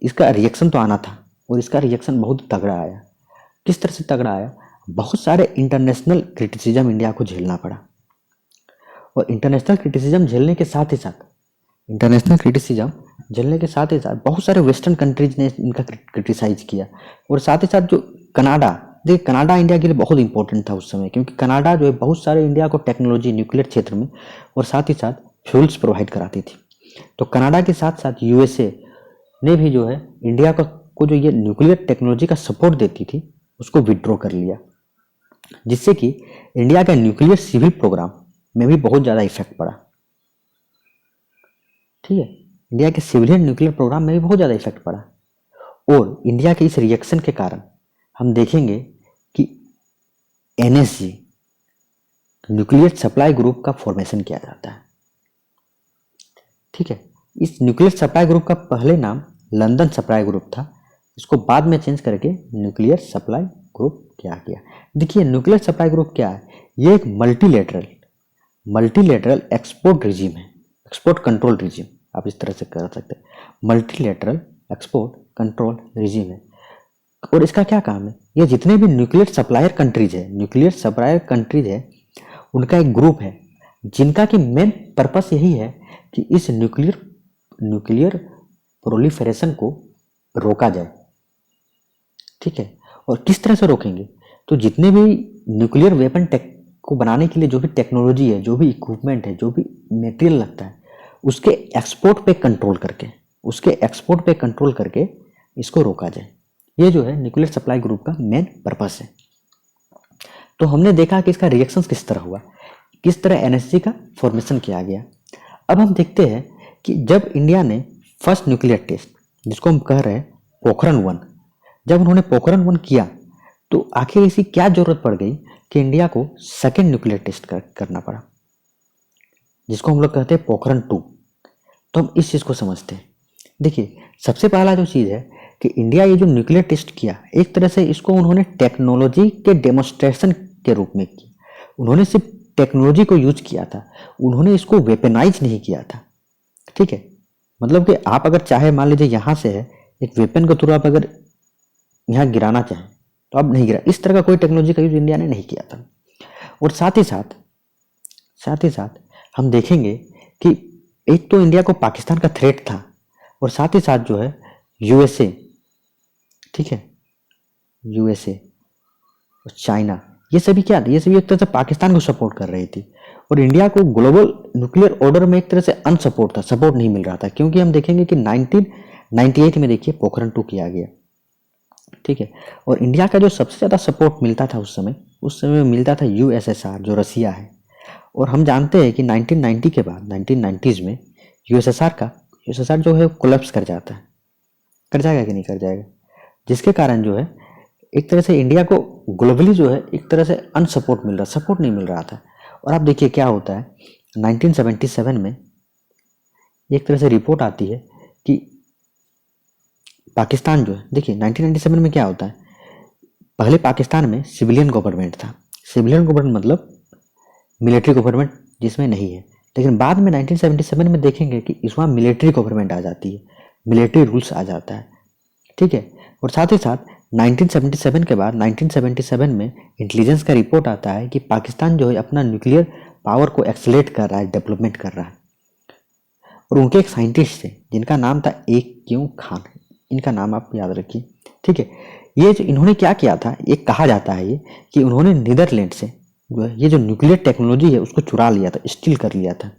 इसका रिएक्शन तो आना था और इसका रिएक्शन बहुत तगड़ा आया। किस तरह से तगड़ा आया, बहुत सारे इंटरनेशनल क्रिटिसिज्म इंडिया को झेलना पड़ा, और इंटरनेशनल क्रिटिसिज्म झेलने के साथ ही साथ बहुत सारे वेस्टर्न कंट्रीज ने इनका क्रिटिसाइज किया। और साथ ही साथ जो कनाडा, देखिए कनाडा इंडिया के लिए बहुत इंपॉर्टेंट था उस समय, क्योंकि कनाडा जो है बहुत सारे इंडिया को टेक्नोलॉजी न्यूक्लियर क्षेत्र में और साथ ही साथ फ्यूल्स प्रोवाइड कराती थी। तो कनाडा के साथ साथ यूएसए ने भी जो है इंडिया को जो ये न्यूक्लियर टेक्नोलॉजी का सपोर्ट देती थी उसको विड्रॉ कर लिया, जिससे कि इंडिया का न्यूक्लियर सिविल प्रोग्राम में भी बहुत ज़्यादा इफेक्ट पड़ा, ठीक है। इंडिया के सिविलियन न्यूक्लियर प्रोग्राम में भी बहुत ज़्यादा इफेक्ट पड़ा। और इंडिया के इस रिएक्शन के कारण हम देखेंगे कि एनएसजी न्यूक्लियर सप्लाई ग्रुप का फॉर्मेशन किया जाता है, ठीक है। इस न्यूक्लियर सप्लाई ग्रुप का पहले नाम लंदन सप्लाई ग्रुप था, इसको बाद में चेंज करके न्यूक्लियर सप्लाई ग्रुप किया गया। देखिए न्यूक्लियर सप्लाई ग्रुप क्या है, ये एक मल्टीलेटरल एक्सपोर्ट रिजीम है, एक्सपोर्ट कंट्रोल रिजीम आप इस तरह से कर सकते हैं, मल्टीलेटरल एक्सपोर्ट कंट्रोल रिजीम है। और इसका क्या काम है, ये जितने भी न्यूक्लियर सप्लायर कंट्रीज है उनका एक ग्रुप है जिनका कि मेन पर्पस यही है कि इस न्यूक्लियर प्रोलिफरेशन को रोका जाए, ठीक है। और किस तरह से रोकेंगे, तो जितने भी न्यूक्लियर वेपन को बनाने के लिए जो भी टेक्नोलॉजी है, जो भी इक्विपमेंट है, जो भी मटेरियल लगता है, उसके एक्सपोर्ट पे कंट्रोल करके इसको रोका जाए। ये जो है न्यूक्लियर सप्लाई ग्रुप का मेन पर्पस है। तो हमने देखा कि इसका रिएक्शंस किस तरह हुआ, किस तरह एनएसजी का फॉर्मेशन किया गया। अब हम देखते हैं कि जब इंडिया ने फर्स्ट न्यूक्लियर टेस्ट, जिसको हम कह रहे हैं पोखरण 1, जब उन्होंने पोखरण 1 किया तो आखिर ऐसी क्या जरूरत पड़ गई कि इंडिया को सेकेंड न्यूक्लियर टेस्ट करना पड़ा, जिसको हम लोग कहते हैं पोखरण 2। तो हम इस चीज़ को समझते हैं। देखिए सबसे पहला जो चीज़ है कि इंडिया ये जो न्यूक्लियर टेस्ट किया, एक तरह से इसको उन्होंने टेक्नोलॉजी के डेमोन्स्ट्रेशन के रूप में किया। उन्होंने सिर्फ टेक्नोलॉजी को यूज किया था, उन्होंने इसको वेपनाइज नहीं किया था, ठीक है। मतलब कि आप अगर चाहे, मान लीजिए यहाँ से है एक वेपन के थ्रू आप अगर यहाँ गिराना चाहें तो आप नहीं गिरा, इस तरह का कोई टेक्नोलॉजी का यूज इंडिया ने नहीं किया था। और साथ ही साथ हम देखेंगे कि एक तो इंडिया को पाकिस्तान का थ्रेट था, और साथ ही साथ जो है यूएसए, ठीक है, यूएसए और चाइना, ये सभी क्या थे, ये सभी एक तरह से पाकिस्तान को सपोर्ट कर रही थी। और इंडिया को ग्लोबल न्यूक्लियर ऑर्डर में एक तरह से अनसपोर्ट था, सपोर्ट नहीं मिल रहा था, क्योंकि हम देखेंगे कि 1998 में देखिए पोखरण 2 किया गया, ठीक है। और इंडिया का जो सबसे ज़्यादा सपोर्ट मिलता था उस समय मिलता था यूएसएसआर, जो रसिया है। और हम जानते हैं कि 1990 के बाद 1990s में यूएसएसआर जो है कोलैप्स कर जाता है, कर जाएगा कि नहीं कर जाएगा, जिसके कारण जो है एक तरह से इंडिया को ग्लोबली जो है एक तरह से सपोर्ट नहीं मिल रहा था। और आप देखिए क्या होता है, 1977 में एक तरह से रिपोर्ट आती है कि पाकिस्तान जो है, देखिए 1997 में क्या होता है, पहले पाकिस्तान में सिविलियन गवर्नमेंट था। सिविलियन गवर्नमेंट मतलब मिलिट्री गवर्नमेंट जिसमें नहीं है। लेकिन बाद में 1977 में देखेंगे कि इसमें मिलिट्री गवर्नमेंट आ जाती है, मिलिट्री रूल्स आ जाता है, ठीक है। और साथ ही साथ 1977 के बाद 1977 में इंटेलिजेंस का रिपोर्ट आता है कि पाकिस्तान जो है अपना न्यूक्लियर पावर को एक्सलेट कर रहा है, डेवलपमेंट कर रहा है। और उनके एक साइंटिस्ट थे जिनका नाम था A.Q. खान, इनका नाम आप याद रखिए, ठीक है। ये जो इन्होंने क्या किया था, ये कहा जाता है ये कि उन्होंने नीदरलैंड से जो है ये जो न्यूक्लियर टेक्नोलॉजी है उसको चुरा लिया था, स्टील कर लिया था,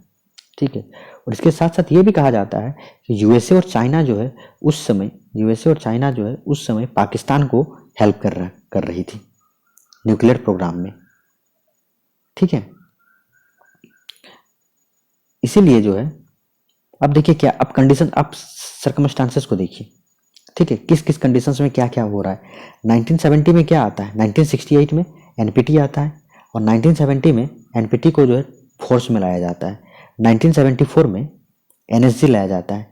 ठीक है। और इसके साथ साथ ये भी कहा जाता है कि यूएसए और चाइना जो है उस समय पाकिस्तान को हेल्प कर रही थी न्यूक्लियर प्रोग्राम में, ठीक है। इसीलिए जो है अब देखिए क्या, अब कंडीशन, अब सर्कमस्टांसेस को देखिए, ठीक है, किस किस कंडीशंस में क्या क्या हो रहा है। 1970 में क्या आता है, 1968 में एनपीटी आता है और 1970 में एनपीटी को जो है फोर्स में लाया जाता है। 1974 में एनएसजी लाया जाता है,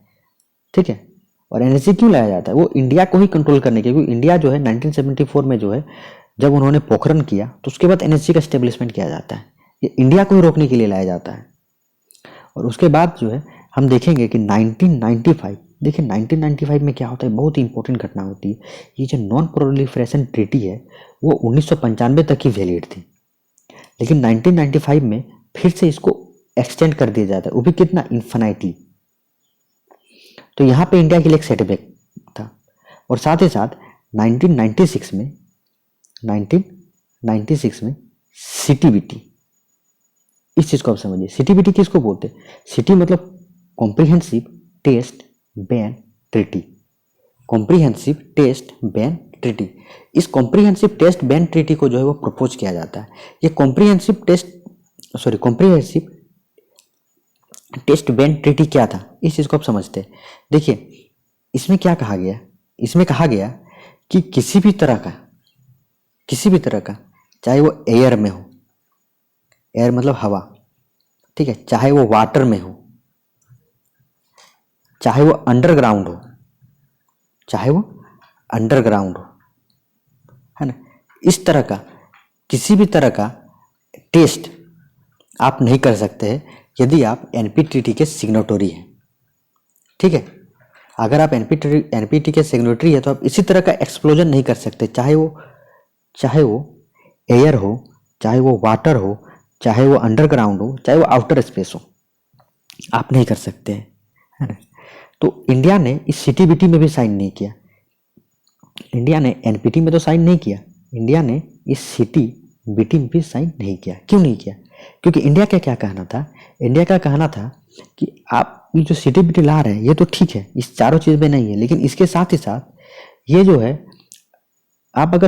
ठीक है। और एनएसजी क्यों लाया जाता है, वो इंडिया को ही कंट्रोल करने के, क्योंकि इंडिया जो है 1974 में जो है जब उन्होंने पोखरण किया तो उसके बाद एनएसजी का स्टेब्लिशमेंट किया जाता है, ये इंडिया को ही रोकने के लिए लाया जाता है। और उसके बाद जो है हम देखेंगे कि 1995, देखिए 1995 में क्या होता है, बहुत ही इंपॉर्टेंट घटना होती है। ये जो नॉन प्रोलिफरेशन ट्रीटी है वो 1995 तक ही वैलिड थी, लेकिन 1995 में फिर से इसको एक्सटेंड कर दिया जाता है, वो भी कितना, इन्फिनिटली। तो यहाँ पे इंडिया के लिए एक सेटबैक था। और साथ ही साथ 1996 में सीटीबीटी, इस चीज को आप समझिए, सीटीबीटी किसको बोलते हैं, सिटी मतलब comprehensive test ban treaty, comprehensive test ban treaty. इस कॉम्प्रिहेंसिव टेस्ट बैन ट्रीटी को जो है वो प्रपोज किया जाता है। ये कॉम्प्रिहेंसिव टेस्ट बैन ट्रीटी क्या था, इस चीज को आप समझते हैं। देखिए इसमें क्या कहा गया, इसमें कहा गया कि किसी भी तरह का चाहे वो एयर में हो, एयर मतलब हवा, ठीक है, चाहे वो वाटर में हो, चाहे वो अंडरग्राउंड हो, है ना, इस तरह का किसी भी तरह का टेस्ट आप नहीं कर सकते हैं यदि आप एनपीटीटी के सिग्नेटरी हैं, ठीक है। अगर आप एनपीटी के सिग्नेटरी है तो आप इसी तरह का एक्सप्लोजन नहीं कर सकते, चाहे वो एयर हो, चाहे वो वाटर हो, चाहे वो अंडरग्राउंड हो, चाहे वो आउटर स्पेस हो, आप नहीं कर सकते हैं, है ना। तो इंडिया ने इस सीटीबीटी में भी साइन नहीं किया, इंडिया ने एनपीटी में तो साइन नहीं किया, इंडिया ने इस सीटीबीटी में भी साइन नहीं किया। क्यों नहीं किया, क्योंकि इंडिया का क्या कहना था, इंडिया का कहना था कि आप ये जो सीटीबीटी ला रहे हैं ये तो ठीक है, इस चारों चीज में नहीं है, लेकिन इसके साथ ही साथ ये जो है आप अगर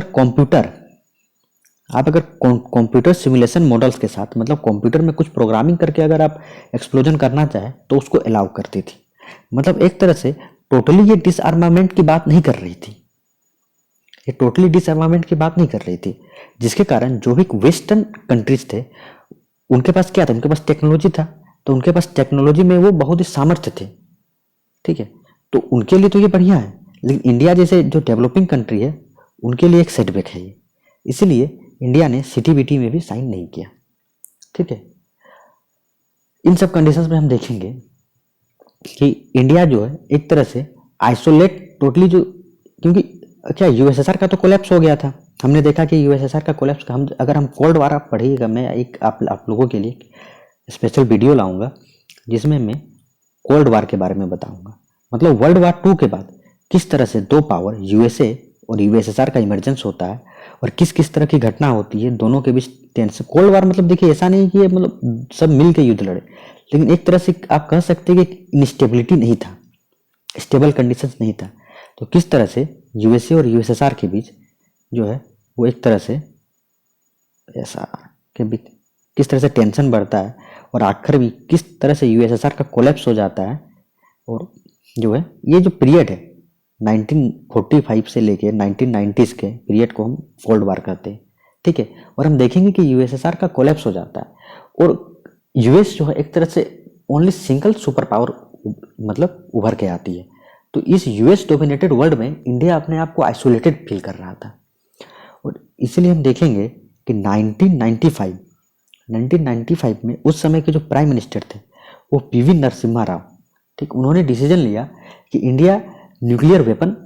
कंप्यूटर सिमुलेशन मॉडल्स के साथ, मतलब कंप्यूटर में कुछ प्रोग्रामिंग करके अगर आप एक्सप्लोजन करना चाहे तो उसको अलाउ करती थी। मतलब एक तरह से टोटली ये डिसआर्मामेंट की बात नहीं कर रही थी, ये टोटली डिसआर्मामेंट की बात नहीं कर रही थी, जिसके कारण जो भी वेस्टर्न कंट्रीज थे उनके पास क्या था, उनके पास टेक्नोलॉजी था, तो उनके पास टेक्नोलॉजी में वो बहुत ही सामर्थ्य थे, ठीक है। तो उनके लिए तो ये बढ़िया है, लेकिन इंडिया जैसे जो डेवलपिंग कंट्री है उनके लिए एक सेटबैक है ये, इसीलिए इंडिया ने सीटीबीटी में भी साइन नहीं किया, ठीक है। इन सब कंडीशंस में हम देखेंगे कि इंडिया जो है एक तरह से आइसोलेट टोटली, जो क्योंकि क्या यूएसएसआर का तो कोलैप्स हो गया था, हमने देखा कि यूएसएसआर का कोलैप्स का अगर हम कोल्ड वार आप पढ़िएगा, मैं एक आप लोगों के लिए स्पेशल वीडियो लाऊंगा जिसमें मैं कोल्ड वार के बारे में बताऊंगा, मतलब वर्ल्ड वार 2 के बाद किस तरह से दो पावर यूएसए और यूएसएसआर का इमरजेंस होता है और किस किस तरह की घटना होती है दोनों के बीच टेंशन। कोल्ड वार मतलब देखिए ऐसा नहीं कि मतलब सब मिल के युद्ध लड़े, लेकिन एक तरह से आप कह सकते हैं कि इंस्टेबिलिटी नहीं था, स्टेबल कंडीशंस नहीं था। तो किस तरह से यूएसए और यूएसएसआर के बीच जो है वो एक तरह से ऐसा के बीच किस तरह से टेंशन बढ़ता है और आखिर भी किस तरह से यूएसएसआर का कोलैप्स हो जाता है। और जो है ये जो पीरियड है 1945 से लेके 1990s के पीरियड को हम कोल्ड वार कहते हैं, ठीक है। और हम देखेंगे कि यूएसएसआर का कोलैप्स हो जाता है और यूएस जो है एक तरह से ओनली सिंगल सुपर पावर मतलब उभर के आती है। तो इस यूएस डोमिनेटेड वर्ल्ड में इंडिया अपने आप को आइसोलेटेड फील कर रहा था और इसलिए हम देखेंगे कि 1995 1995 में उस समय के जो प्राइम मिनिस्टर थे वो पीवी नरसिम्हा राव, ठीक, उन्होंने डिसीजन लिया कि इंडिया न्यूक्लियर वेपन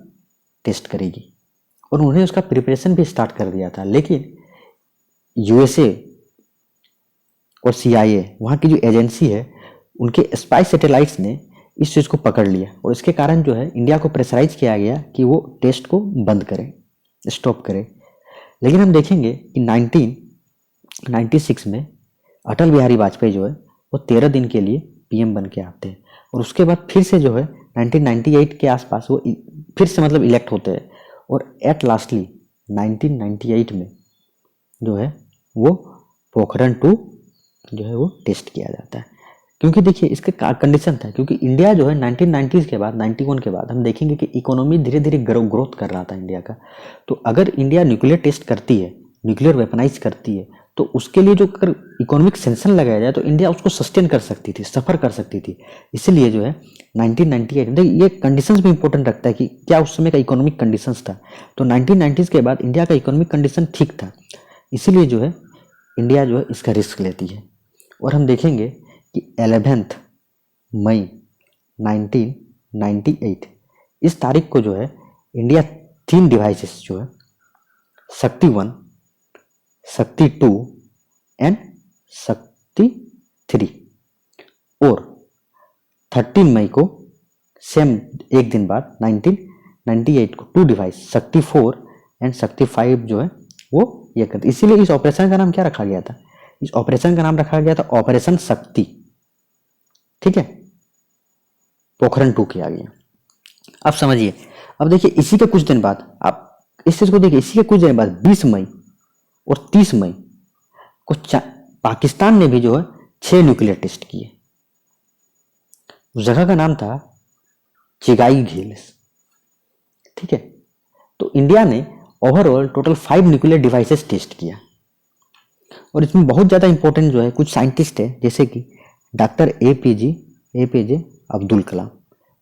टेस्ट करेगी और उन्होंने उसका प्रिपरेशन भी स्टार्ट कर दिया था। लेकिन यूएसए और सीआईए, वहाँ की जो एजेंसी है, उनके स्पाई सैटेलाइट्स ने इस चीज़ को पकड़ लिया और इसके कारण जो है इंडिया को प्रेशराइज किया गया कि वो टेस्ट को बंद करे, स्टॉप करे। लेकिन हम देखेंगे कि 1996 में अटल बिहारी वाजपेयी जो है वो 13 दिन के लिए पीएम बन के आते हैं और उसके बाद फिर से जो है 1998 के आसपास वो फिर से मतलब इलेक्ट होते हैं और एट लास्टली 1998 में जो है वो पोखरण 2 जो है वो टेस्ट किया जाता है। क्योंकि देखिए इसका कंडीशन था, क्योंकि इंडिया जो है 1990s के बाद 91 के बाद हम देखेंगे कि इकोनॉमी धीरे धीरे ग्रोथ कर रहा था इंडिया का। तो अगर इंडिया न्यूक्लियर टेस्ट करती है, न्यूक्लियर वेपनाइज करती है, तो उसके लिए जो अगर इकोनॉमिक सेंक्शन लगाया जाए तो इंडिया उसको सस्टेन कर सकती थी, सफ़र कर सकती थी। इसीलिए जो है 1998 में ये कंडीशंस भी इंपॉर्टेंट रखता है कि क्या उस समय का इकोनॉमिक कंडीशंस था। तो 1990s के बाद इंडिया का इकोनॉमिक कंडीशन ठीक था, इसीलिए जो है इंडिया जो है इसका रिस्क लेती है। और हम देखेंगे कि 11 मई 1998 इस तारीख को जो है इंडिया 3 डिवाइसेस जो है शक्ति 1, शक्ति 2 एंड शक्ति 3, और 13 मई को सेम एक दिन बाद 1998 को 2 डिवाइस शक्ति 4 एंड शक्ति 5 जो है वो ये करते। इसीलिए इस ऑपरेशन का नाम क्या रखा गया था? इस ऑपरेशन का नाम रखा गया था ऑपरेशन शक्ति, ठीक है, पोखरण 2 किया गया। अब समझिए, अब देखिए इसी के कुछ दिन बाद, आप इस चीज को देखिए, इसी के कुछ दिन बाद 20 मई और 30 मई को पाकिस्तान ने भी जो है 6 न्यूक्लियर टेस्ट किए। उस जगह का नाम था चिगाई झील्स, ठीक है। तो इंडिया ने overall total 5 nuclear devices test किया और इसमें बहुत ज़्यादा इंपॉर्टेंट जो है कुछ साइंटिस्ट है, जैसे कि डॉक्टर एपीजे अब्दुल कलाम,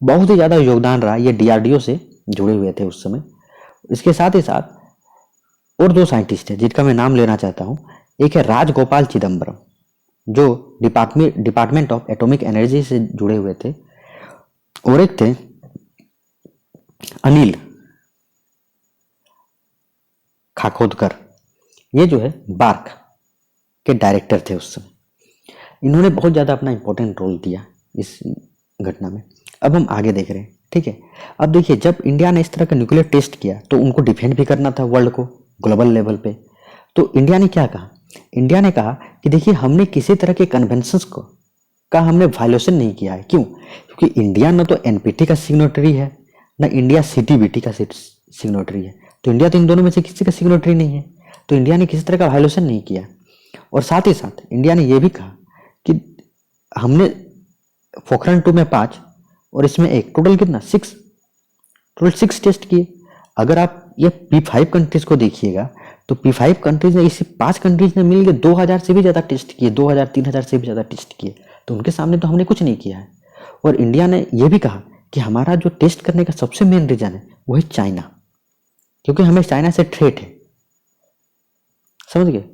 बहुत ही ज़्यादा योगदान रहा। ये डीआरडीओ से जुड़े हुए थे उस समय। इसके साथ ही साथ और 2 साइंटिस्ट हैं जिनका मैं नाम लेना चाहता हूँ। एक है राजगोपाल चिदम्बरम, जो डिपार्टमेंट ऑफ एटॉमिक एनर्जी से जुड़े हुए थे, और एक थे अनिल खाकोदकर, ये जो है बार्क के डायरेक्टर थे उस समय। इन्होंने बहुत ज़्यादा अपना इंपॉर्टेंट रोल दिया इस घटना में। अब हम आगे देख रहे हैं, ठीक है। अब देखिए, जब इंडिया ने इस तरह का न्यूक्लियर टेस्ट किया तो उनको डिफेंड भी करना था वर्ल्ड को, ग्लोबल लेवल पे। तो इंडिया ने क्या कहा? इंडिया ने कहा कि देखिए, हमने किसी तरह के कन्वेंशंस का हमने वायलेशन नहीं किया है। क्यों? क्योंकि इंडिया न तो एनपीटी का सिग्नेटरी है, न इंडिया सीटीबीटी का सिग्नेटरी है। तो इंडिया तो इन दोनों में से किसी का सिग्नेटरी नहीं है, तो इंडिया ने किसी तरह का वायलेशन नहीं किया। और साथ ही साथ इंडिया ने यह भी कहा कि हमने पोखरण 2 में 5 और इसमें 1, टोटल कितना? 6, टोटल 6 टेस्ट किए। अगर आप ये P5 कंट्रीज को देखिएगा तो P5 कंट्रीज ने, इसी 5 कंट्रीज ने मिलकर 2000 से भी ज़्यादा टेस्ट किए, 2000-3000 से भी ज़्यादा टेस्ट किए। तो उनके सामने तो हमने कुछ नहीं किया है। और इंडिया ने यह भी कहा कि हमारा जो टेस्ट करने का सबसे मेन रीजन है वो है चाइना, क्योंकि हमें चाइना से थ्रेट है, समझ गए।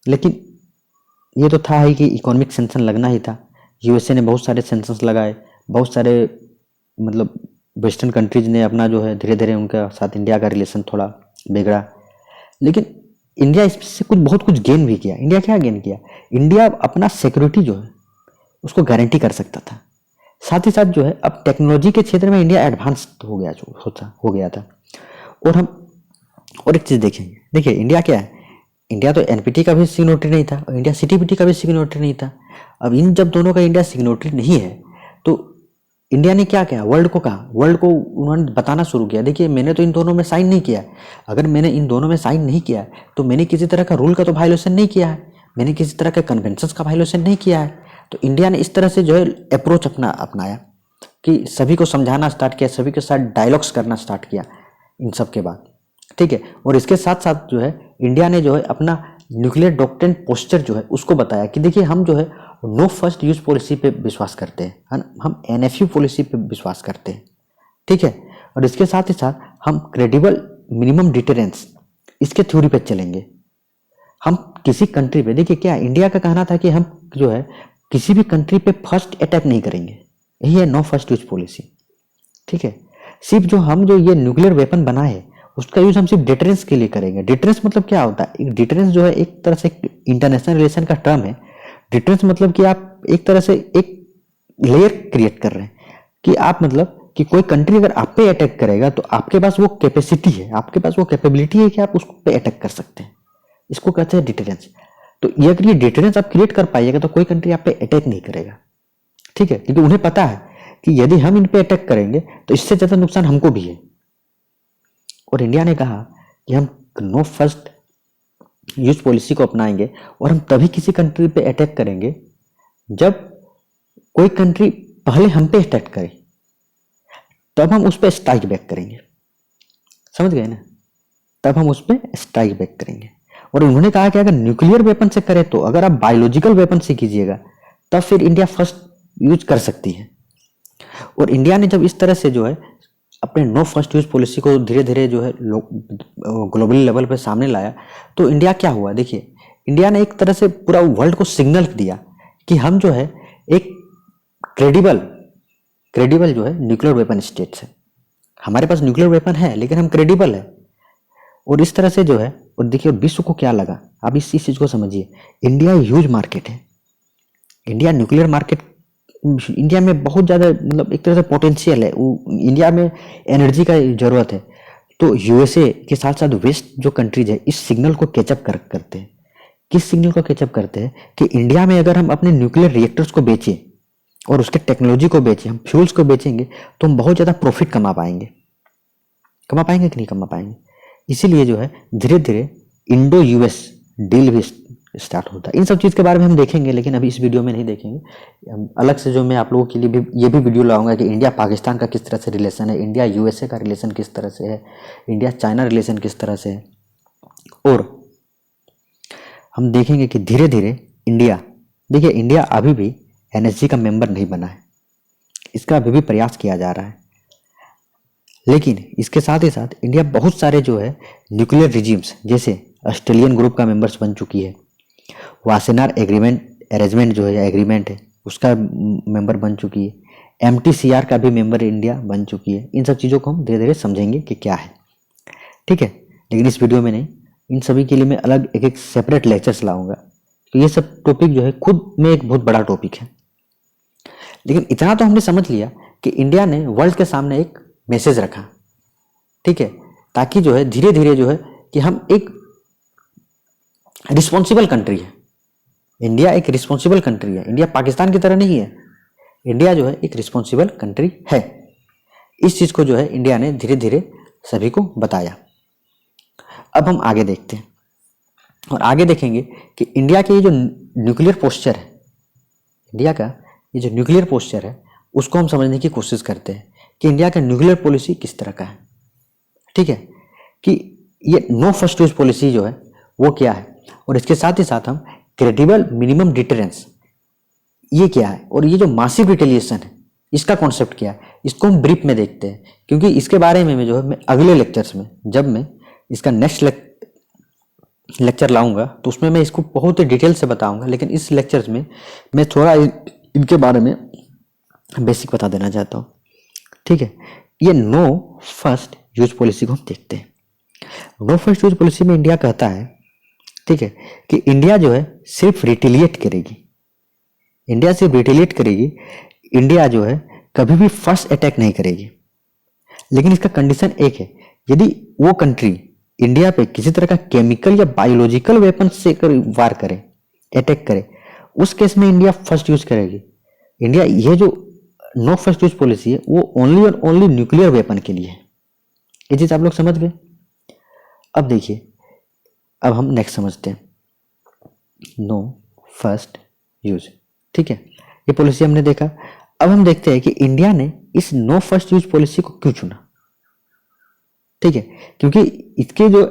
लेकिन ये तो था ही कि इकोनॉमिक सेंक्शन लगना ही था। यूएसए ने बहुत सारे सेंक्शंस लगाए, बहुत सारे मतलब वेस्टर्न कंट्रीज ने अपना जो है धीरे धीरे उनके साथ इंडिया का रिलेशन थोड़ा बिगड़ा। लेकिन इंडिया इससे बहुत कुछ गेन भी किया। इंडिया क्या गेन किया? इंडिया अपना सिक्योरिटी जो है उसको गारंटी कर सकता था। साथ ही साथ जो है अब टेक्नोलॉजी के क्षेत्र में इंडिया एडवांस हो गया था। और हम और एक चीज़ देखेंगे, देखिए इंडिया क्या है, इंडिया तो एनपीटी का भी सिग्नेटरी नहीं था और इंडिया सीटीबीटी का भी सिग्नेटरी नहीं था। अब इन जब दोनों का इंडिया सिग्नेटरी नहीं है तो इंडिया ने क्या किया? वर्ल्ड को कहा, वर्ल्ड को उन्होंने बताना शुरू किया, देखिए मैंने तो इन दोनों में साइन नहीं किया। अगर मैंने इन दोनों में साइन नहीं किया तो मैंने किसी तरह का रूल का तो वायलेशन नहीं किया है, मैंने किसी तरह के कन्वेंशंस का वायलेशन नहीं किया है। तो इंडिया ने इस तरह से जो है अप्रोच अपनाया कि सभी को समझाना स्टार्ट किया, सभी के साथ डायलॉग्स करना स्टार्ट किया इन सब के बाद, ठीक है। और इसके साथ साथ जो है इंडिया ने जो है अपना न्यूक्लियर डॉक्ट्रिन पोस्चर जो है उसको बताया कि देखिए हम जो है नो फर्स्ट यूज पॉलिसी पे विश्वास करते हैं, हम एनएफयू पॉलिसी पे विश्वास करते हैं, ठीक है। और इसके साथ ही साथ हम क्रेडिबल मिनिमम डिटरेंस इसके थ्योरी पे चलेंगे। हम किसी कंट्री पे, देखिए क्या इंडिया का कहना था कि हम जो है किसी भी कंट्री पे फर्स्ट अटैक नहीं करेंगे, यही है नो फर्स्ट यूज पॉलिसी। ठीक है, सिर्फ जो ये न्यूक्लियर वेपन बनाए है उसका यूज हम सिर्फ डिटरेंस के लिए करेंगे। डिटरेंस मतलब क्या होता है? डिटरेंस जो है एक तरह से इंटरनेशनल रिलेशन का टर्म है। डिटरेंस मतलब कि आप एक तरह से एक लेयर क्रिएट कर रहे हैं कि आप मतलब कि कोई कंट्री अगर आप पे अटैक करेगा तो आपके पास वो कैपेसिटी है, आपके पास वो कैपेबिलिटी है कि आप उसको पे अटैक कर सकते हैं। इसको कहते हैं डिटरेंस। तो ये अगर ये डिटरेंस आप क्रिएट कर पाइएगा तो कोई कंट्री आप पे अटैक नहीं करेगा। ठीक है, क्योंकि उन्हें पता है कि यदि हम इन पे अटैक करेंगे तो इससे ज्यादा नुकसान हमको भी है। और इंडिया ने कहा कि हम नो फर्स्ट यूज पॉलिसी को अपनाएंगे और हम तभी किसी कंट्री पे अटैक करेंगे जब कोई कंट्री पहले हम पे अटैक करे, तब हम उस पर स्ट्राइक बैक करेंगे। समझ गए ना? तब हम उस पर स्ट्राइक बैक करेंगे। और उन्होंने कहा कि अगर न्यूक्लियर वेपन से करें तो, अगर आप बायोलॉजिकल वेपन से कीजिएगा तब फिर इंडिया फर्स्ट यूज कर सकती है। और इंडिया ने जब इस तरह से जो है अपने नो फर्स्ट यूज पॉलिसी को धीरे धीरे जो है ग्लोबल लेवल पे सामने लाया, तो इंडिया क्या हुआ? देखिए, इंडिया ने एक तरह से पूरा वर्ल्ड को सिग्नल दिया कि हम जो है एक क्रेडिबल जो है न्यूक्लियर वेपन स्टेट्स है। हमारे पास न्यूक्लियर वेपन है लेकिन हम क्रेडिबल है। और इस तरह से जो है, और देखिए विश्व को क्या लगा, आप इस चीज को समझिए। इंडिया ह्यूज मार्केट है, इंडिया न्यूक्लियर मार्केट, इंडिया में बहुत ज़्यादा मतलब एक तरह से पोटेंशियल है, इंडिया में एनर्जी का जरूरत है। तो यूएसए के साथ साथ वेस्ट जो कंट्रीज है इस सिग्नल को कैचअप करते हैं। किस सिग्नल को कैचअप करते हैं? कि इंडिया में अगर हम अपने न्यूक्लियर रिएक्टर्स को बेचें और उसके टेक्नोलॉजी को बेचें, हम फ्यूल्स को बेचेंगे तो हम बहुत ज़्यादा प्रॉफिट कमा पाएंगे कि नहीं कमा पाएंगे। इसीलिए जो है धीरे धीरे इंडो यूएस डील भी स्टार्ट होता है। इन सब चीज़ के बारे में हम देखेंगे, लेकिन अभी इस वीडियो में नहीं देखेंगे। अलग से जो मैं आप लोगों के लिए भी ये भी वीडियो लाऊंगा कि इंडिया पाकिस्तान का किस तरह से रिलेशन है, इंडिया यूएसए का रिलेशन किस तरह से है, इंडिया चाइना रिलेशन किस तरह से है। और हम देखेंगे कि धीरे धीरे इंडिया, देखिए इंडिया अभी भी एनएसजी का मेंबर नहीं बना है, इसका अभी भी प्रयास किया जा रहा है। लेकिन इसके साथ ही साथ इंडिया बहुत सारे जो है न्यूक्लियर रिजीम्स, जैसे ऑस्ट्रेलियन ग्रुप का मेंबर्स बन चुकी है, वासेनार एग्रीमेंट अरेंजमेंट जो है एग्रीमेंट है उसका मेंबर बन चुकी है, एमटीसीआर का भी मेंबर इंडिया बन चुकी है। इन सब चीज़ों को हम धीरे धीरे समझेंगे कि क्या है। ठीक है, लेकिन इस वीडियो में नहीं, इन सभी के लिए मैं अलग एक एक सेपरेट लेक्चर्स लाऊंगा। तो ये सब टॉपिक जो है खुद में एक बहुत बड़ा टॉपिक है। लेकिन इतना तो हमने समझ लिया कि इंडिया ने वर्ल्ड के सामने एक मैसेज रखा, ठीक है, ताकि जो है धीरे धीरे जो है कि हम एक रिस्पॉन्सिबल कंट्री है। इंडिया एक रिस्पॉन्सिबल कंट्री है, इंडिया पाकिस्तान की तरह नहीं है। इंडिया जो है एक रिस्पॉन्सिबल कंट्री है। इस चीज को जो है इंडिया ने धीरे धीरे सभी को बताया। अब हम आगे देखते हैं और आगे देखेंगे कि इंडिया के ये जो न्यूक्लियर पोस्चर है, इंडिया का ये जो न्यूक्लियर पोस्चर है उसको हम समझने की कोशिश करते हैं कि इंडिया का न्यूक्लियर पॉलिसी किस तरह का है। ठीक है, कि ये नो फर्स्ट यूज पॉलिसी जो है वो क्या है, और इसके साथ ही साथ हम क्रेडिबल मिनिमम डिटरेंस ये क्या है, और ये जो मासिव रिटेलिएशन है इसका कॉन्सेप्ट क्या है, इसको हम ब्रीफ में देखते हैं। क्योंकि इसके बारे में जो है मैं अगले लेक्चर्स में, जब मैं इसका नेक्स्ट लेक्चर लाऊंगा तो उसमें मैं इसको बहुत ही डिटेल से बताऊंगा। लेकिन इस लेक्चर्स में मैं थोड़ा इनके बारे में बेसिक बता देना चाहता हूँ। ठीक है, ये नो फर्स्ट यूज पॉलिसी को हम देखते हैं। नो फर्स्ट यूज पॉलिसी में इंडिया कहता है, ठीक है, कि इंडिया जो है सिर्फ रिटेलिएट करेगी, इंडिया सिर्फ रिटेलिएट करेगी, इंडिया जो है कभी भी फर्स्ट अटैक नहीं करेगी। लेकिन इसका कंडीशन एक है, यदि वो कंट्री इंडिया पे किसी तरह का केमिकल या बायोलॉजिकल वेपन से वार करे, अटैक करे, उस केस में इंडिया फर्स्ट यूज करेगी। इंडिया ये जो नो फर्स्ट यूज पॉलिसी है वो ओनली और ओनली न्यूक्लियर वेपन के लिए है। ये चीज आप लोग समझ गए। अब देखिए, अब हम नेक्स्ट समझते हैं नो फर्स्ट यूज। ठीक है, ये पॉलिसी हमने देखा। अब हम देखते हैं कि इंडिया ने इस नो फर्स्ट यूज पॉलिसी को क्यों चुना। ठीक है, क्योंकि इसके जो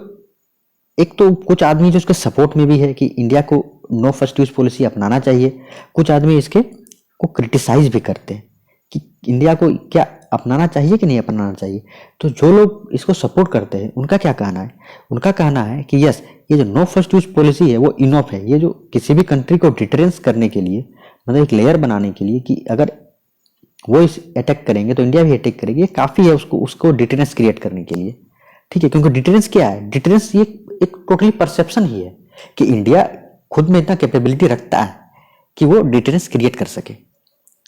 एक तो कुछ आदमी जो इसके सपोर्ट में भी है कि इंडिया को नो फर्स्ट यूज पॉलिसी अपनाना चाहिए, कुछ आदमी इसके को क्रिटिसाइज भी करते हैं कि इंडिया को क्या अपनाना चाहिए कि नहीं अपनाना चाहिए? तो जो लोग इसको सपोर्ट करते हैं उनका क्या कहना है? उनका कहना है कि यस, ये जो नो फर्स्ट यूज पॉलिसी है वो इनफ है। ये जो किसी भी कंट्री को डिटरेंस करने के लिए, मतलब एक लेयर बनाने के लिए कि अगर वो इस अटैक करेंगे तो इंडिया भी अटैक करेगी, ये काफ़ी है उसको डिटरेंस क्रिएट करने के लिए। ठीक है, क्योंकि डिटरेंस क्या है? डिटरेंस ये एक टोटली परसेप्शन ही है कि इंडिया खुद में इतना कैपेबिलिटी रखता है कि वो डिटरेंस क्रिएट कर सके।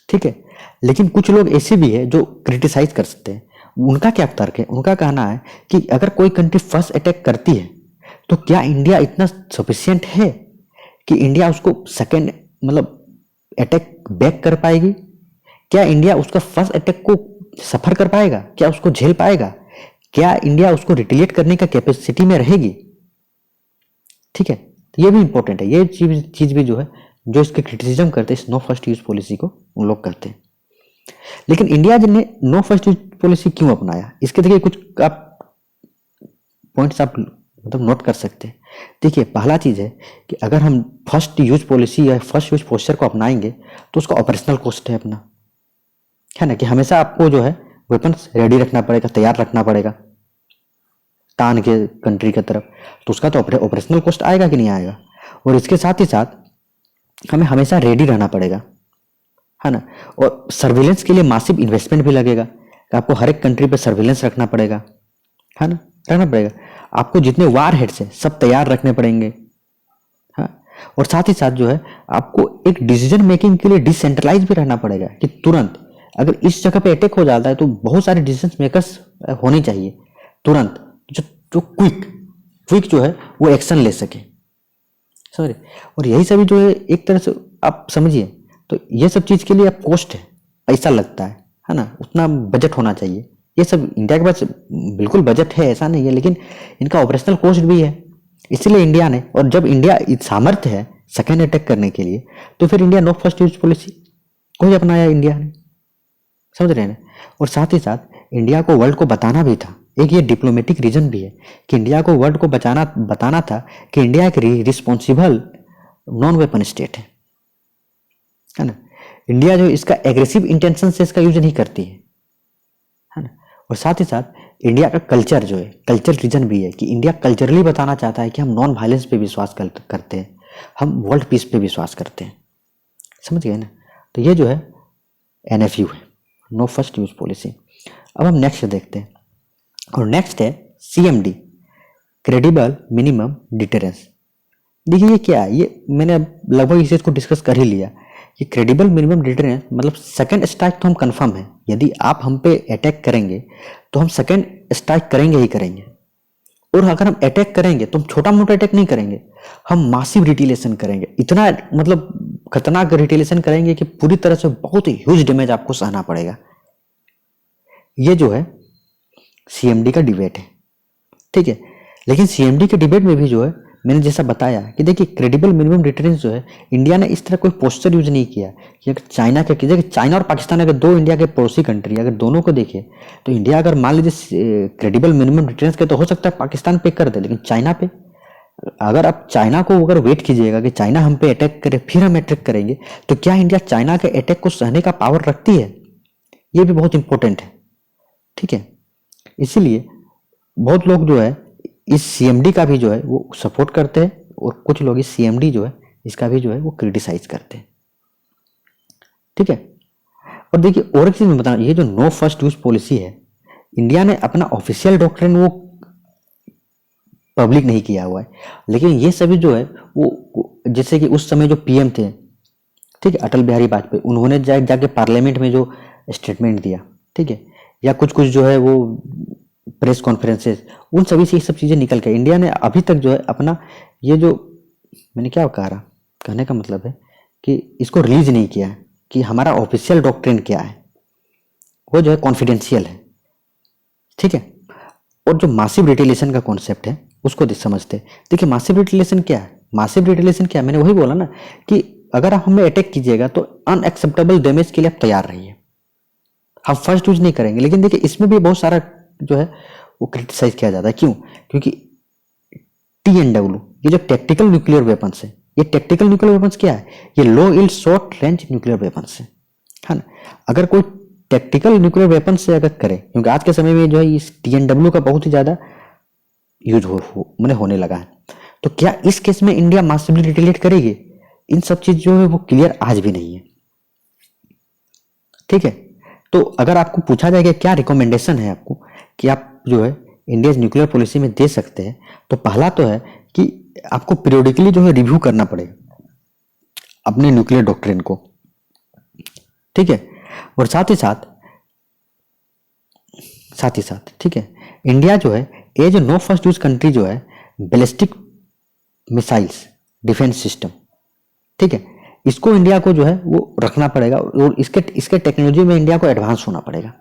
ठीक है, लेकिन कुछ लोग ऐसे भी है जो क्रिटिसाइज कर सकते हैं। उनका क्या तर्क है? उनका कहना है कि अगर कोई कंट्री फर्स्ट अटैक करती है तो क्या इंडिया इतना सफिशिएंट है कि इंडिया उसको सेकेंड मतलब अटैक बैक कर पाएगी? क्या इंडिया उसका फर्स्ट अटैक को सफर कर पाएगा? क्या उसको झेल पाएगा? क्या इंडिया उसको रिटेलिएट करने का कैपेसिटी में रहेगी? ठीक है, तो ये भी इंपॉर्टेंट है। ये चीज भी जो है, जो इसके क्रिटिसिज्म करते हैं इस नो फर्स्ट यूज पॉलिसी को, उन लोग करते हैं। लेकिन इंडिया ने नो फर्स्ट यूज पॉलिसी क्यों अपनाया, इसके देखिए कुछ आप पॉइंट्स आप मतलब नोट कर सकते हैं। देखिए, पहला चीज है कि अगर हम फर्स्ट यूज पॉलिसी या फर्स्ट यूज पोस्चर को अपनाएंगे तो उसका ऑपरेशनल कॉस्ट है अपना, है ना, कि हमेशा आपको जो है वेपन्स रेडी रखना पड़ेगा, तैयार रखना पड़ेगा तान के कंट्री की तरफ, तो उसका तो ऑपरेशनल कॉस्ट आएगा कि नहीं आएगा। और इसके साथ ही साथ हमें हमेशा रेडी रहना पड़ेगा, है ना। और सर्विलेंस के लिए मासिव इन्वेस्टमेंट भी लगेगा कि आपको हर एक कंट्री पे सर्विलेंस रखना पड़ेगा, है ना, रखना पड़ेगा। आपको जितने वार हेड्स हैं सब तैयार रखने पड़ेंगे, हाँ। और साथ ही साथ जो है आपको एक डिसीजन मेकिंग के लिए डिसेंट्रलाइज भी रहना पड़ेगा कि तुरंत अगर इस जगह पे अटैक हो जाता है तो बहुत सारे डिसीजन मेकर्स होने चाहिए तुरंत, जो क्विक जो है वो एक्शन ले सके, समझ। और यही सभी जो है एक तरह से आप समझिए, तो ये सब चीज के लिए आप कॉस्ट है, पैसा लगता है ना, उतना बजट होना चाहिए। ये सब इंडिया के पास बिल्कुल बजट है, ऐसा नहीं है, लेकिन इनका ऑपरेशनल कॉस्ट भी है। इसीलिए इंडिया ने, और जब इंडिया सामर्थ्य है सेकेंड अटैक करने के लिए, तो फिर India no first use policy को ही अपनाया इंडिया ने, समझ रहे हैं। और साथ ही साथ इंडिया को वर्ल्ड को बताना भी था, एक ये डिप्लोमेटिक रीजन भी है कि इंडिया को वर्ल्ड को बताना था कि इंडिया एक रिस्पॉन्सिबल नॉन वेपन स्टेट है ना। इंडिया जो इसका एग्रेसिव इंटेंशन से इसका यूज नहीं करती है ना। और साथ ही साथ इंडिया का कल्चर जो है, कल्चर रीजन भी है कि इंडिया कल्चरली बताना चाहता है कि हम नॉन वायलेंस पे विश्वास करते हैं, हम वर्ल्ड पीस पे विश्वास करते हैं, समझ गए ना। तो ये जो है NFU है, नो फर्स्ट यूज पॉलिसी। अब हम नेक्स्ट देखते हैं, और नेक्स्ट है CMD, क्रेडिबल मिनिमम डिटरेंस। देखिए ये क्या है, ये मैंने अब लगभग इस चीज को डिस्कस कर ही लिया। ये क्रेडिबल मिनिमम डिटरेंस मतलब सेकंड स्ट्राइक तो हम कंफर्म है, यदि आप हम पे अटैक करेंगे तो हम सेकंड स्ट्राइक करेंगे ही करेंगे। और अगर हम अटैक करेंगे तो हम छोटा मोटा अटैक नहीं करेंगे, हम मासिव रिटेलिएशन करेंगे, इतना मतलब खतरनाक रिटेलिएशन करेंगे कि पूरी तरह से बहुत ही ह्यूज डैमेज आपको सहना पड़ेगा। ये जो है CMD का डिबेट है, ठीक है। लेकिन CMD के डिबेट में भी जो है मैंने जैसा बताया कि देखिए क्रेडिबल मिनिमम डिटरेंस जो है, इंडिया ने इस तरह कोई पोस्चर यूज नहीं किया कि अगर चाइना के, देखिए चाइना और पाकिस्तान अगर दो इंडिया के पड़ोसी कंट्री, अगर दोनों को देखे तो इंडिया अगर मान लीजिए क्रेडिबल मिनिमम डिटरेंस के, तो हो सकता है पाकिस्तान पे कर दे, लेकिन चाइना पे अगर आप चाइना को अगर वेट कीजिएगा कि चाइना हम पे अटैक करे फिर हम अटैक करेंगे, तो क्या इंडिया चाइना के अटैक को सहने का पावर रखती है? ये भी बहुत इंपॉर्टेंट है, ठीक है। इसीलिए बहुत लोग जो है इस CMD का भी जो है वो सपोर्ट करते हैं, और कुछ लोग इस CMD जो है इसका भी जो है वो क्रिटिसाइज करते हैं, ठीक है। और देखिए और एक चीज मैं बताऊं, ये जो नो फर्स्ट यूज पॉलिसी है, इंडिया ने अपना ऑफिशियल डॉक्ट्रिन वो पब्लिक नहीं किया हुआ है, लेकिन ये सभी जो है वो जैसे कि उस समय जो PM थे, ठीक है, अटल बिहारी वाजपेयी, उन्होंने जाके पार्लियामेंट में जो स्टेटमेंट दिया, ठीक है, या कुछ जो है वो प्रेस कॉन्फ्रेंसेस, उन सभी से ये सब चीज़ें निकल के इंडिया ने अभी तक जो है अपना ये जो, मैंने क्या कहा रहा, कहने का मतलब है कि इसको रिलीज नहीं किया है कि हमारा ऑफिशियल डॉक्ट्रिन क्या है, वो जो है कॉन्फिडेंशियल है, ठीक है। और जो मासिव रिटेलिएशन का कॉन्सेप्ट है उसको समझते हैं। देखिए मासिव रिटेलिएशन क्या है, मासिव रिटेलिएशन क्या है, मैंने वही बोला ना कि अगर आप हमें अटैक कीजिएगा तो अनएक्सेप्टेबल डैमेज के लिए आप तैयार रहिए, हम फर्स्ट यूज नहीं करेंगे। लेकिन देखिए इसमें भी बहुत सारा जो है वो क्रिटिसाइज किया जाता है, क्यों? क्योंकि TNW ये जो टैक्टिकल न्यूक्लियर वेपन्स है, ये टैक्टिकल न्यूक्लियर वेपन्स क्या है, ये low yield short range nuclear weapons है ना। अगर कोई टैक्टिकल न्यूक्लियर वेपन से अगर करें, क्योंकि आज के समय में जो है इस TNW का बहुत ही ज़्यादा यूज मैंने होने लगा है, तो क्या इस केस में इंडिया मासिवली रिटेलिएट करेगी? इन सब चीज जो है वो क्लियर आज भी नहीं है। ठीक है, तो अगर आपको पूछा जाएगा क्या रिकमेंडेशन है आपको कि आप जो है इंडिया न्यूक्लियर पॉलिसी में दे सकते हैं, तो पहला तो है कि आपको पीरियोडिकली जो है रिव्यू करना पड़ेगा अपने न्यूक्लियर डॉक्ट्रिन को। ठीक है, और साथ ही साथ ठीक है, इंडिया जो है as no first use country जो है बैलिस्टिक मिसाइल्स डिफेंस सिस्टम, ठीक है, इसको इंडिया को जो है वो रखना पड़ेगा और इसके टेक्नोलॉजी में इंडिया को एडवांस होना पड़ेगा।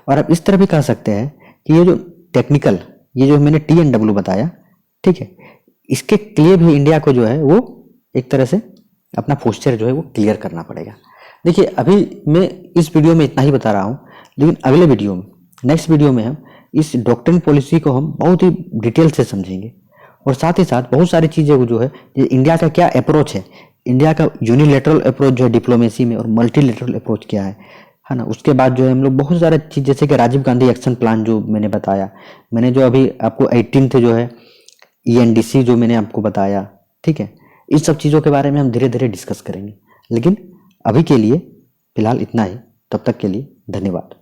और आप इस तरह भी कह सकते हैं कि ये जो टेक्निकल, ये जो मैंने TNW बताया, ठीक है, इसके लिए भी इंडिया को जो है वो एक तरह से अपना पोस्चर जो है वो क्लियर करना पड़ेगा। देखिए, अभी मैं इस वीडियो में इतना ही बता रहा हूँ, लेकिन अगले वीडियो में, नेक्स्ट वीडियो में हम इस डॉक्ट्रिन पॉलिसी को हम बहुत ही डिटेल से समझेंगे और साथ ही साथ बहुत सारी चीज़ें जो है इंडिया का क्या अप्रोच है, इंडिया का यूनिलेटरल अप्रोच जो है डिप्लोमेसी में और मल्टीलेटरल अप्रोच क्या है ना। उसके बाद जो है हम लोग बहुत सारे चीज़, जैसे कि राजीव गांधी एक्शन प्लान जो मैंने बताया, मैंने जो अभी आपको 18th जो है ENDC जो मैंने आपको बताया, ठीक है, इस सब चीज़ों के बारे में हम धीरे धीरे डिस्कस करेंगे। लेकिन अभी के लिए फिलहाल इतना ही, तब तक के लिए धन्यवाद।